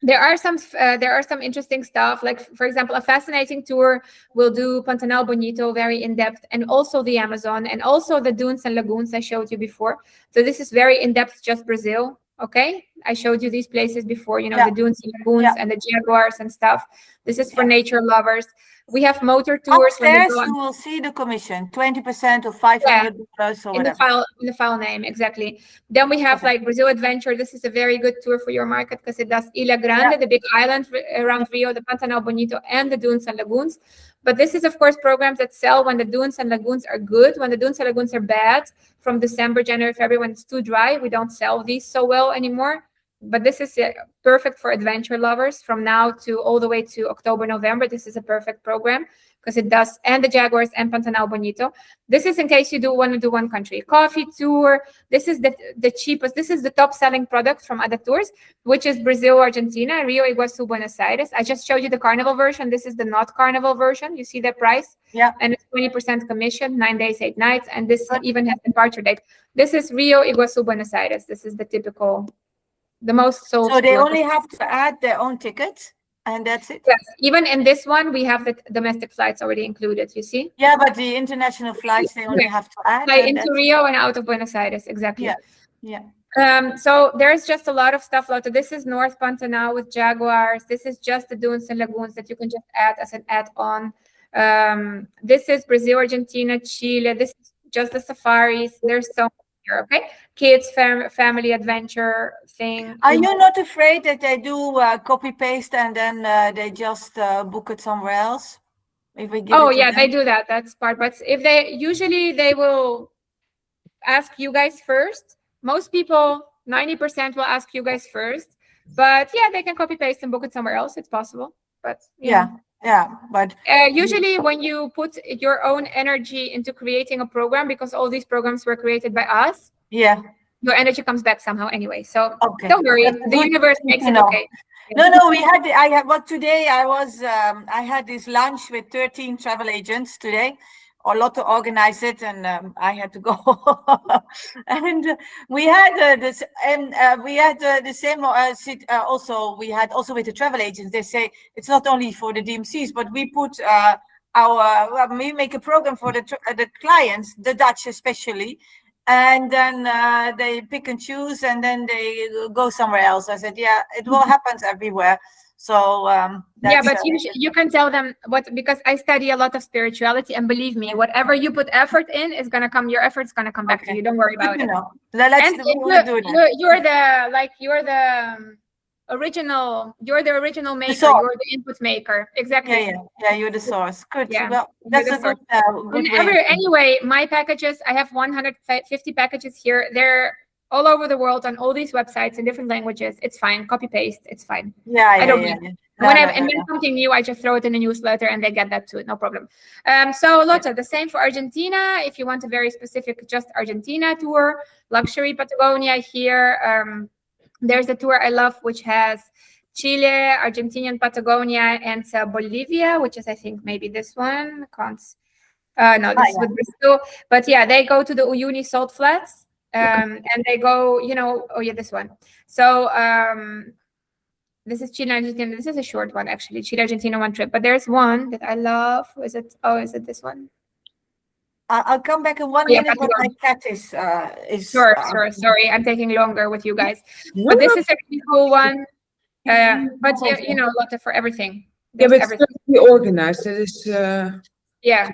Speaker 1: There are some interesting stuff, like, for example, a fascinating tour will do Pantanal Bonito, very in-depth, and also the Amazon, and also the dunes and lagoons I showed you before. So this is very in-depth, just Brazil, okay? I showed you these places before, you know, the dunes and lagoons and the jaguars and stuff. This is for nature lovers. We have motor tours.
Speaker 3: Upstairs, you will see the commission, 20% of $500 or whatever.
Speaker 1: In the file name, exactly. Then we have like Brazil Adventure. This is a very good tour for your market because it does Ilha Grande, the big island around Rio, the Pantanal Bonito, and the dunes and lagoons. But this is, of course, programs that sell when the dunes and lagoons are good. When the dunes and lagoons are bad, from December, January, February, when it's too dry, we don't sell these so well anymore. But this is perfect for adventure lovers from now to all the way to October, November. This is a perfect program because it does, and the Jaguars and Pantanal Bonito. This is in case you want to do one country. Coffee tour. This is the cheapest. This is the top selling product from other tours, which is Brazil, Argentina, Rio, Iguazu, Buenos Aires. I just showed you the Carnival version. This is the not Carnival version. You see the price?
Speaker 3: Yeah.
Speaker 1: And it's 20% commission, 9 days, 8 nights. And this even has departure date. This is Rio, Iguazu, Buenos Aires. This is the typical, the most sold.
Speaker 3: So they only have to add their own tickets, and that's it?
Speaker 1: Yes, even in this one, we have the domestic flights already included, you see?
Speaker 3: Yeah, but the international flights, they only have to add.
Speaker 1: Fly into Rio and out of Buenos Aires, exactly.
Speaker 3: Yeah.
Speaker 1: So there's just a lot of stuff. This is North Pantanal with Jaguars. This is just the dunes and lagoons that you can just add as an add-on. This is Brazil, Argentina, Chile. This is just the safaris. There's so here, okay? Kids, family adventure thing.
Speaker 3: Are you not afraid that they do copy paste and then they just book it somewhere else? If we give
Speaker 1: they do that. That's part. But if they will ask you guys first. Most people, 90% will ask you guys first. But yeah, they can copy paste and book it somewhere else. It's possible. but you
Speaker 3: Yeah,
Speaker 1: know.
Speaker 3: yeah, but
Speaker 1: Usually when you put your own energy into creating a program, because all these programs were created by us,
Speaker 3: yeah,
Speaker 1: your energy comes back somehow anyway. So
Speaker 3: okay.
Speaker 1: don't worry,
Speaker 3: That's
Speaker 1: the
Speaker 3: good
Speaker 1: universe
Speaker 3: to
Speaker 1: makes it
Speaker 3: know.
Speaker 1: okay.
Speaker 3: No, well, today I had this lunch with 13 travel agents today. A lot to organize it, and I had to go. And we had this, and we had the same. Also, we had also with the travel agents. They say it's not only for the DMCs, but we put we make a program for the clients, the Dutch especially, and then they pick and choose, and then they go somewhere else. I said, yeah, it will happen everywhere. So
Speaker 1: yeah, but you can tell them what, because I study a lot of spirituality, and believe me, whatever you put effort in is gonna come. Your effort's gonna come back to you. Don't worry about it.
Speaker 3: Let's do that.
Speaker 1: You're the original. You're the original maker. You're the input maker. Exactly.
Speaker 3: Yeah. You're the source. Good.
Speaker 1: Yeah,
Speaker 3: well, that's a good way.
Speaker 1: Anyway, my packages. I have 150 packages here. They're all over the world on all these websites in different languages. It's fine. Copy paste. It's fine.
Speaker 3: I don't
Speaker 1: when I invent something new, I just throw it in a newsletter and they get that too. No problem. So Lotte, the same for Argentina. If you want a very specific, just Argentina tour, luxury Patagonia here. There's a tour I love, which has Chile, Argentinian Patagonia, and Bolivia, which is, I think, maybe this one. No, this is with Brazil. But yeah, they go to the Uyuni salt flats. And they go, this one. So this is Chile, Argentina. This is a short one, actually. Chile, Argentina, one trip. But there's one that I love. Is it this one?
Speaker 3: I'll come back in 1 minute, but my cat is
Speaker 1: Sure. Sorry, I'm taking longer with you guys. But this is a really cool one. But Lotte, for everything.
Speaker 2: Yeah, but it's be organized. That is
Speaker 1: yeah.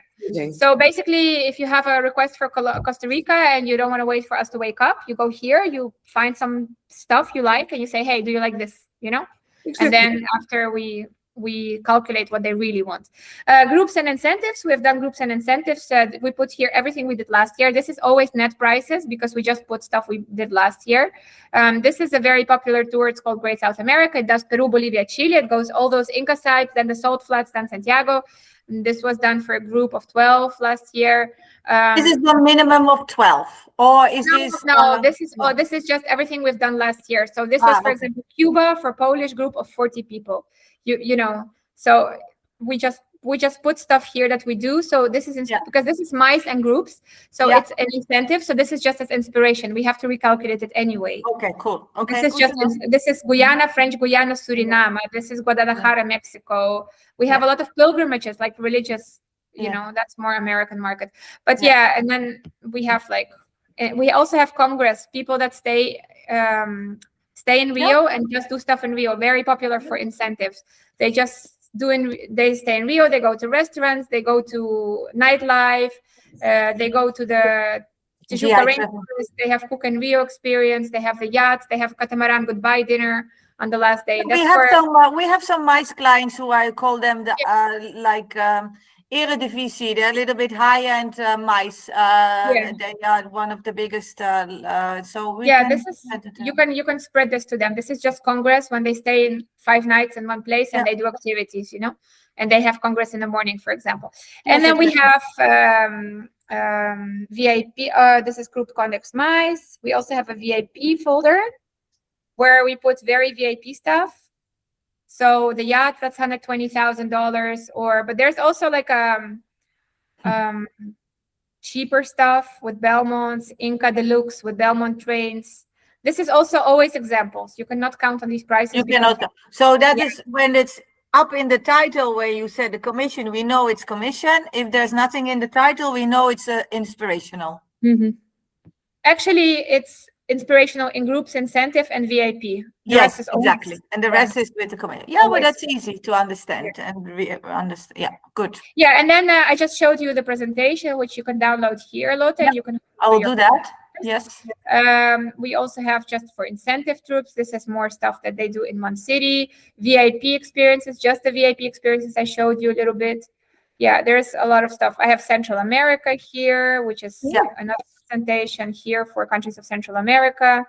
Speaker 1: So basically, if you have a request for Costa Rica and you don't want to wait for us to wake up, you go here, you find some stuff you like, and you say, hey, do you like this? Exactly. And then after we calculate what they really want. Groups and incentives. We've done groups and incentives. We put here everything we did last year. This is always net prices because we just put stuff we did last year. This is a very popular tour. It's called Great South America. It does Peru, Bolivia, Chile. It goes all those Inca sites, then the salt flats, then Santiago. This was done for a group of 12 last year.
Speaker 3: This is the minimum of 12, or is this?
Speaker 1: No, this is just everything we've done last year. So this was, for example, Cuba for Polish group of 40 people. So we just put stuff here that we do. So this is because this is mice and groups, so it's an incentive. So this is just as inspiration. We have to recalculate it anyway.
Speaker 3: Okay, cool. Okay,
Speaker 1: this is Guyana, French Guyana, Suriname. This is Guadalajara, Mexico. We have a lot of pilgrimages, like religious. That's more American market. But and then we have we also have Congress, people that stay in Rio and just do stuff in Rio. Very popular for incentives. They stay in Rio. They go to restaurants. They go to nightlife. They go to the Tijuca rainforest. They have Cook in Rio experience. They have the yachts. They have catamaran goodbye dinner on the last day.
Speaker 3: We have some MICE clients who I call them Eredivisie. They're a little bit high-end MICE. They are one of the biggest.
Speaker 1: You can spread this to them. This is just Congress when they stay in 5 nights in one place and they do activities, and they have Congress in the morning, for example. And then we have VIP. This is Group Condex MICE. We also have a VIP folder where we put very VIP stuff. So the yacht, that's $120,000, but there's also cheaper stuff with Belmonts, Inca Deluxe with Belmont trains. This is also always examples. You cannot count on these prices.
Speaker 3: You cannot. So that is when it's up in the title where you said the commission, we know it's commission. If there's nothing in the title, we know it's inspirational.
Speaker 1: Mm-hmm. Actually, it's inspirational in groups, incentive, and VIP.
Speaker 3: Yes, exactly. And the rest is with the community. Yeah, but that's easy to understand and understand. Yeah, good.
Speaker 1: Yeah, and then I just showed you the presentation, which you can download here, Lotte. And you can.
Speaker 3: I will do that. Yes.
Speaker 1: We also have just for incentive troops. This is more stuff that they do in one city. VIP experiences, just the VIP experiences I showed you a little bit. Yeah, there's a lot of stuff. I have Central America here, which is another presentation here for countries of Central America.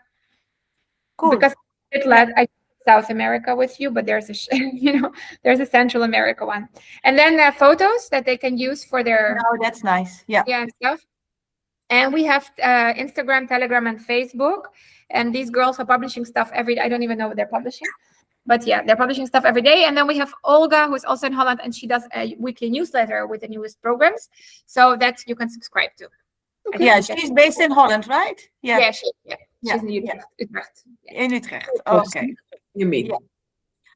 Speaker 3: Cool.
Speaker 1: Because I South America with you, but there's there's a Central America one. And then photos that they can use for their
Speaker 3: that's nice. Yeah.
Speaker 1: Stuff. And we have Instagram, Telegram, and Facebook. And these girls are publishing stuff every day. I don't even know what they're publishing. But yeah, they're publishing stuff every day. And then we have Olga, who is also in Holland, and she does a weekly newsletter with the newest programs. So that you can subscribe to.
Speaker 3: Okay. Yeah, she's based in Holland, right?
Speaker 1: Yeah, she's in Utrecht.
Speaker 3: In Utrecht. Okay.
Speaker 2: You mean?
Speaker 3: Yeah.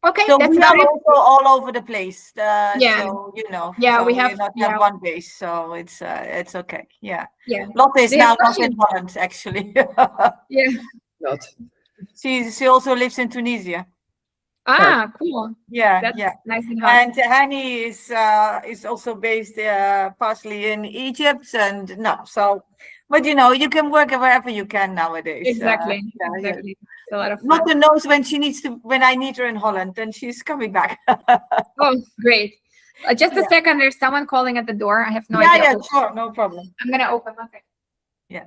Speaker 1: Okay,
Speaker 3: so
Speaker 1: that's
Speaker 3: we
Speaker 1: about
Speaker 3: are
Speaker 1: it.
Speaker 3: also all over the place. So,
Speaker 1: so
Speaker 3: we
Speaker 1: have
Speaker 3: not one base, so it's okay. Yeah. Lotte is
Speaker 1: They
Speaker 3: now
Speaker 1: have
Speaker 3: not in Holland, actually.
Speaker 1: Yeah.
Speaker 2: Not.
Speaker 3: She also lives in Tunisia.
Speaker 1: Ah, cool.
Speaker 3: Yeah,
Speaker 1: That's nice and hot.
Speaker 3: And Hani is also based partially in Egypt, and but you can work wherever you can nowadays.
Speaker 1: Exactly. It's a lot of fun.
Speaker 3: Lotte knows when I need her in Holland, and she's coming back.
Speaker 1: Oh, great. Just a second, there's someone calling at the door. I have no idea.
Speaker 3: Yeah, sure, no problem.
Speaker 1: I'm gonna open. Okay.
Speaker 3: Yeah.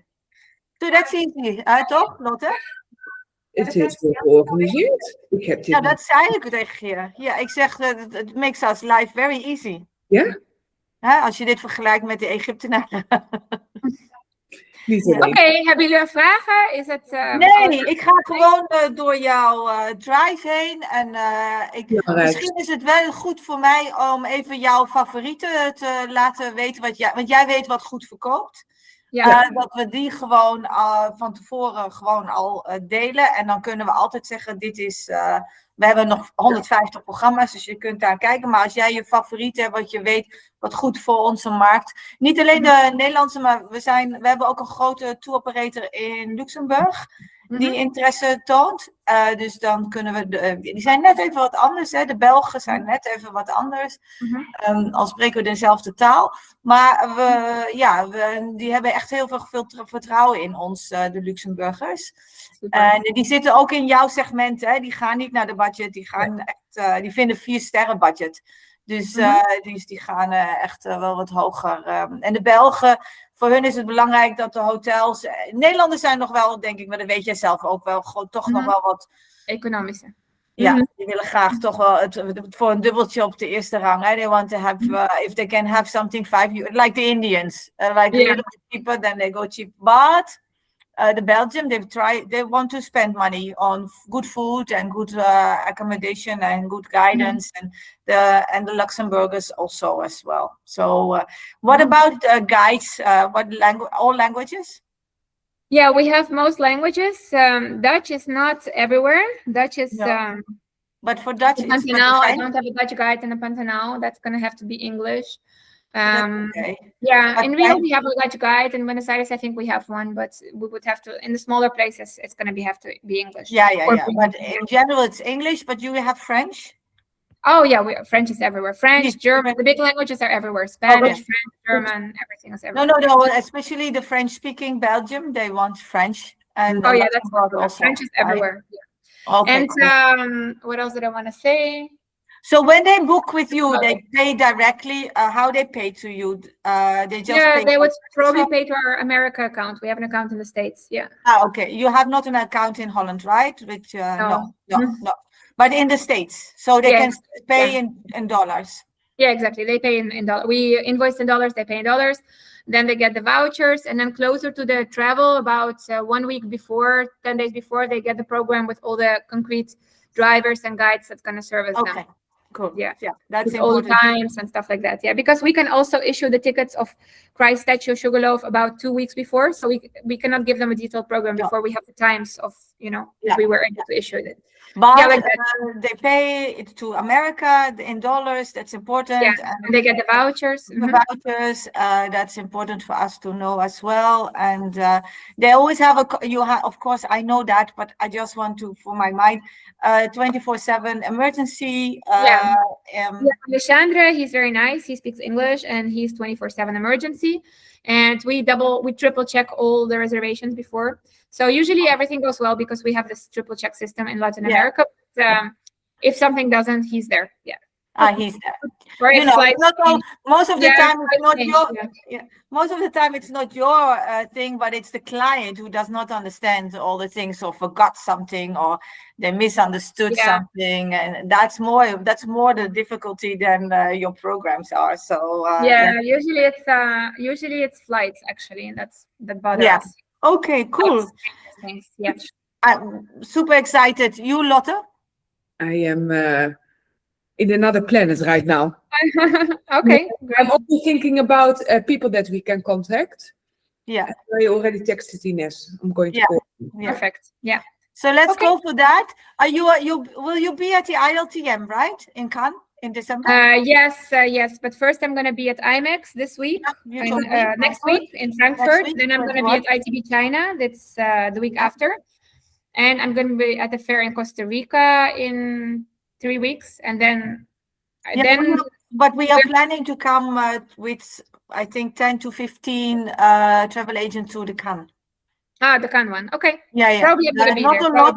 Speaker 3: So that's easy, toch, Lotte?
Speaker 2: Het is wel georganiseerd. Ik heb dit
Speaker 3: dat zei ik tegen je. Ja, ik zeg, het makes us life very easy.
Speaker 2: Ja?
Speaker 3: Als je dit vergelijkt met de Egyptenaren.
Speaker 1: Oké, hebben jullie vragen? Is het?
Speaker 3: Nee, ik ga gewoon door jouw drive heen. En misschien is het wel goed voor mij om even jouw favorieten te laten weten. Want jij weet wat goed verkoopt. Ja. Dat we die gewoon van tevoren gewoon al delen. En dan kunnen we altijd zeggen, dit is... we hebben nog 150 programma's, dus je kunt daar kijken. Maar als jij je favoriet hebt, wat je weet, wat goed voor onze markt. Niet alleen de Nederlandse, maar we hebben ook een grote tour operator in Luxemburg. Die interesse toont. Dus dan kunnen we... die zijn net even wat anders. Hè? De Belgen zijn net even wat anders. Al spreken we dezelfde taal. Maar die hebben echt heel veel vertrouwen in ons, de Luxemburgers. En die zitten ook in jouw segment. Hè? Die gaan niet naar de budget. Die gaan echt... die vinden 4-sterren budget. Dus die gaan echt wel wat hoger. En de Belgen... Voor hun is het belangrijk dat de hotels... Nederlanders zijn nog wel, denk ik, maar dat weet jij zelf ook wel, gewoon toch nog wel wat...
Speaker 1: Economische.
Speaker 3: Ja, die willen graag toch wel voor een dubbeltje op de eerste rang. Hè? They want to have, if they can have something 5 euros, like the Indians. Like a little bit cheaper, then they go cheap. But the Belgium, they want to spend money on good food and good accommodation and good guidance, and the Luxembourgers also as well. So, what about guides? All languages?
Speaker 1: Yeah, we have most languages. Dutch is not everywhere. Dutch is.
Speaker 3: But for Dutch,
Speaker 1: Pantanal, I don't have a Dutch guide in the Pantanal. That's gonna have to be English.
Speaker 3: Okay.
Speaker 1: Yeah, but in Rio we have a Dutch guide. In Buenos Aires, I think we have one, but we would have to. In the smaller places, it's gonna have to be English.
Speaker 3: Yeah. But in general, it's English. But you have French.
Speaker 1: Oh yeah, French is everywhere. French, German, the big languages are everywhere. Spanish, French, German, everything is everywhere.
Speaker 3: No. Especially the French-speaking Belgium, they want French. And
Speaker 1: that's also. French is everywhere. Yeah. Okay. And cool. What else did I want to say?
Speaker 3: So when they book with you, they pay directly. How they pay to you? They just
Speaker 1: they would probably pay to our America account. We have an account in the States. Yeah.
Speaker 3: Okay. You have not an account in Holland, right? Which no. But in the States, so they can pay in dollars.
Speaker 1: Yeah, exactly. They pay in dollars. We invoice in dollars. They pay in dollars. Then they get the vouchers, and then closer to the travel, about 1 week before, 10 days before, they get the program with all the concrete drivers and guides that's going to service them.
Speaker 3: Cool.
Speaker 1: Yeah.
Speaker 3: That's
Speaker 1: with all the times and stuff like that. Yeah, because we can also issue the tickets of Christ Statue, Sugarloaf about 2 weeks before, so we cannot give them a detailed program before we have the times of if we were able to issue it.
Speaker 3: But they pay it to America in dollars. That's important.
Speaker 1: Yeah, and they get the vouchers.
Speaker 3: The vouchers. That's important for us to know as well. And they always have of course, I know that, but I just want to, for my mind, 24/7 emergency.
Speaker 1: Alexandre, he's very nice. He speaks English, and he's 24/7 emergency. And we triple check all the reservations before. So usually everything goes well because we have this triple check system in Latin America. But, if something doesn't, he's there. Yeah.
Speaker 3: He's there.
Speaker 1: Or
Speaker 3: You
Speaker 1: if
Speaker 3: know,
Speaker 1: flights
Speaker 3: it's not all, most of the
Speaker 1: Yeah,
Speaker 3: time it's not
Speaker 1: change,
Speaker 3: your
Speaker 1: yeah.
Speaker 3: most of the time it's not your thing, but it's the client who does not understand all the things or forgot something or they misunderstood
Speaker 1: Yeah.
Speaker 3: something, and that's more the difficulty than your programs are. So
Speaker 1: Yeah, usually it's flights actually, and that bother
Speaker 3: Yeah.
Speaker 1: us.
Speaker 3: Okay, cool.
Speaker 1: Things, yeah.
Speaker 3: I'm super excited. You, Lotte?
Speaker 2: I am in another planet right now.
Speaker 1: Okay,
Speaker 2: I'm
Speaker 1: great.
Speaker 2: also thinking about people that we can contact.
Speaker 3: Yeah.
Speaker 2: I already texted Ines. I'm going to
Speaker 3: Yeah.
Speaker 2: call.
Speaker 3: Yeah.
Speaker 1: Perfect. Yeah.
Speaker 3: So let's
Speaker 1: Okay.
Speaker 3: go for that. Will you be at the ILTM, right? In Cannes in December?
Speaker 1: Yes. But first, I'm going to be at IMEX this week.
Speaker 3: You
Speaker 1: And,
Speaker 3: told me.
Speaker 1: next
Speaker 3: Frankfurt.
Speaker 1: week in Frankfurt.
Speaker 3: week,
Speaker 1: Then I'm going to be
Speaker 3: 21.
Speaker 1: at ITB China. That's the week after. And I'm going to be at the fair in Costa Rica in 3 weeks. And then,
Speaker 3: But we are planning to come with, I think, 10 to 15 travel agents to the Cannes.
Speaker 1: the Cannes one. Okay.
Speaker 3: Yeah.
Speaker 1: Probably I'm going to be
Speaker 3: not
Speaker 1: there.
Speaker 3: a lot,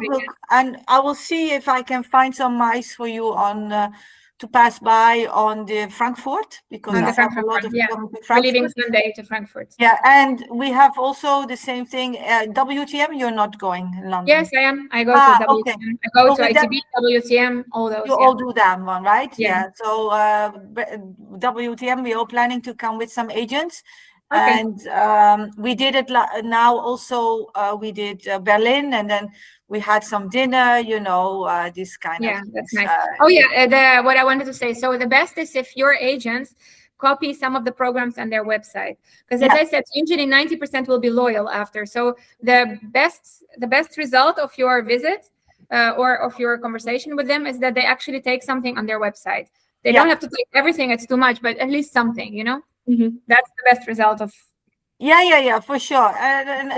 Speaker 3: and I will see if I can find some mice for you on to pass by on the Frankfurt, because
Speaker 1: On the
Speaker 3: I have a
Speaker 1: Frankfurt
Speaker 3: lot
Speaker 1: one,
Speaker 3: of
Speaker 1: yeah.
Speaker 3: coming to
Speaker 1: We're
Speaker 3: Frankfurt.
Speaker 1: leaving Sunday to Frankfurt.
Speaker 3: Yeah, and we have also the same thing. WTM, you're not going in London.
Speaker 1: Yes, I am. I go to WTM.
Speaker 3: Okay.
Speaker 1: I go
Speaker 3: So
Speaker 1: to
Speaker 3: with that-
Speaker 1: ITB, WTM, all those.
Speaker 3: You all do that one, right?
Speaker 1: Yeah.
Speaker 3: So WTM, we are planning to come with some agents.
Speaker 1: Okay.
Speaker 3: And we did it now also. We did Berlin, and then we had some dinner, this kind of.
Speaker 1: Yeah, that's nice. What I wanted to say. So the best is if your agents copy some of the programs on their website, because as I said, usually 90% will be loyal after. So the best result of your visit or of your conversation with them is that they actually take something on their website. They don't have to take everything; it's too much, but at least something. That's the best result of.
Speaker 3: Yeah, for sure. And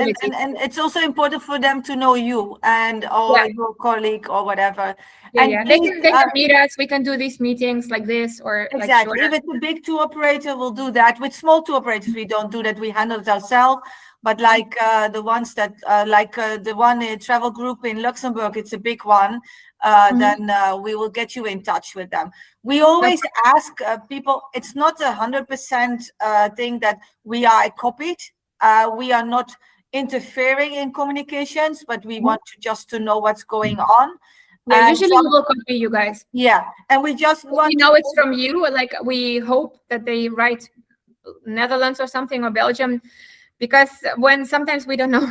Speaker 3: it's also important for them to know you and your colleague or whatever.
Speaker 1: Yeah. They can meet us. We can do these meetings like this or
Speaker 3: exactly.
Speaker 1: Like
Speaker 3: if it's a big tour operator, we'll do that. With small tour operators, we don't do that. We handle it ourselves. But like the ones that the one travel group in Luxembourg, it's a big one. Then we will get you in touch with them. We always ask people, it's not 100% thing that we are copied. We are not interfering in communications, but we want to know what's going on.
Speaker 1: Yeah, usually we will copy you guys.
Speaker 3: Yeah, and we just want
Speaker 1: to know it's from you. Like we hope that they write Netherlands or something or Belgium. Because when sometimes we don't know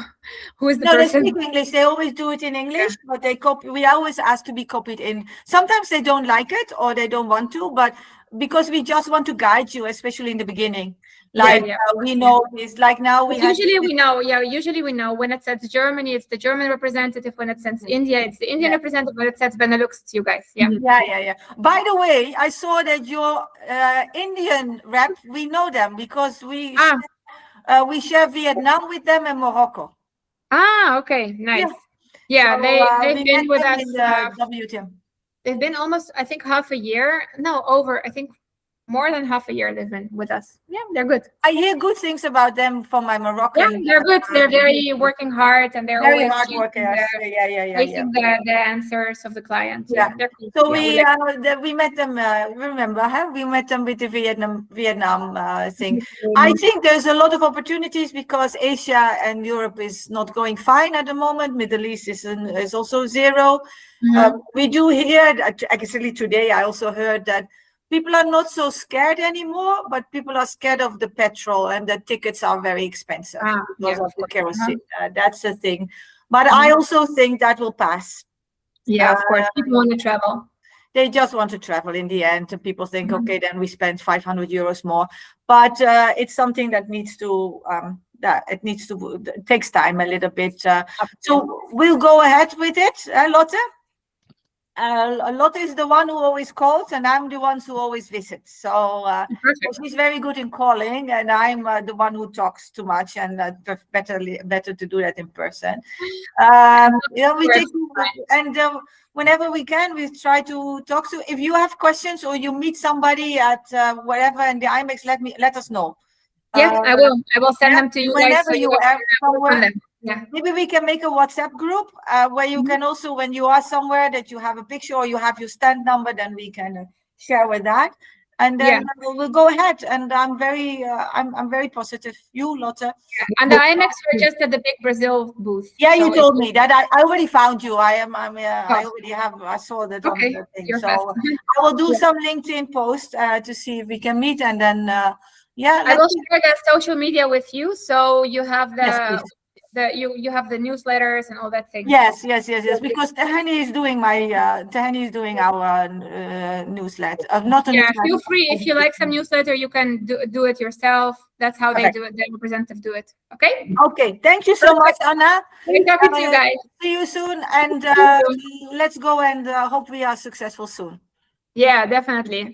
Speaker 1: who is the person.
Speaker 3: They speak English. They always do it in English, but they copy. We always ask to be copied in. Sometimes they don't like it or they don't want to, but because we just want to guide you, especially in the beginning. We know this. Like now
Speaker 1: usually we know. Yeah, usually we know when it says Germany, it's the German representative. When it says India, it's the Indian representative. When it says Benelux, it's you guys. Yeah.
Speaker 3: Yeah. By the way, I saw that your Indian rep. We know them because we share Vietnam with them and Morocco.
Speaker 1: Okay, nice. Yeah, they've been with us.
Speaker 3: WTM.
Speaker 1: They've been almost, I think, half a year. No, over. I think more than half a year they've been with us. Yeah, they're good.
Speaker 3: I hear good things about them from my Moroccan.
Speaker 1: Yeah, they're good. They're very working hard and they're
Speaker 3: very
Speaker 1: always
Speaker 3: hard workers.
Speaker 1: The answers of the client.
Speaker 3: Yeah.
Speaker 1: They're cool.
Speaker 3: So we met them. Remember, we met them with the Vietnam thing. I think there's a lot of opportunities because Asia and Europe is not going fine at the moment. Middle East is also zero. We do hear that actually today. I also heard that people are not so scared anymore, but people are scared of the petrol and the tickets are very expensive because of the kerosene. That's the thing. But I also think that will pass.
Speaker 1: Yeah, of course. People want to travel.
Speaker 3: They just want to travel in the end. And people think, okay, then we spend 500 euros more. But it's something that needs to, it takes time a little bit. So we'll go ahead with it, Lotte. Lotte is the one who always calls and I'm the one who always visits. So she's very good in calling and I'm the one who talks too much and better to do that in person. Whenever we can, we try to talk to. If you have questions or you meet somebody at wherever in the IMEX, let us know.
Speaker 1: Yes, I will send them to you
Speaker 3: whenever
Speaker 1: guys.
Speaker 3: You are somewhere.
Speaker 1: Yeah.
Speaker 3: Maybe we can make a WhatsApp group where you can also, when you are somewhere that you have a picture or you have your stand number, then we can share with that. And then we'll go ahead. And I'm very positive. You, Lotte?
Speaker 1: And the IMEX were just at the Big Brazil booth.
Speaker 3: Yeah,
Speaker 1: so
Speaker 3: you told me that. I already found you. I saw that on
Speaker 1: Okay,
Speaker 3: the thing.
Speaker 1: you're
Speaker 3: So
Speaker 1: fast.
Speaker 3: I will do some LinkedIn posts to see if we can meet, and then
Speaker 1: I
Speaker 3: let's
Speaker 1: will
Speaker 3: see.
Speaker 1: share the social media with you, so you have
Speaker 3: Yes,
Speaker 1: the
Speaker 3: please.
Speaker 1: you have the newsletters and all that thing.
Speaker 3: Yes. Because Tehani is doing our newsletter. Not a newsletter.
Speaker 1: Feel free if you like some newsletter, you can do it yourself. That's how they
Speaker 3: Okay.
Speaker 1: do it. The representative do it. Okay.
Speaker 3: Okay. Thank you so much, Anna.
Speaker 1: Great talking to you guys.
Speaker 3: See you soon, and let's go and hope we are successful soon.
Speaker 1: Yeah, definitely.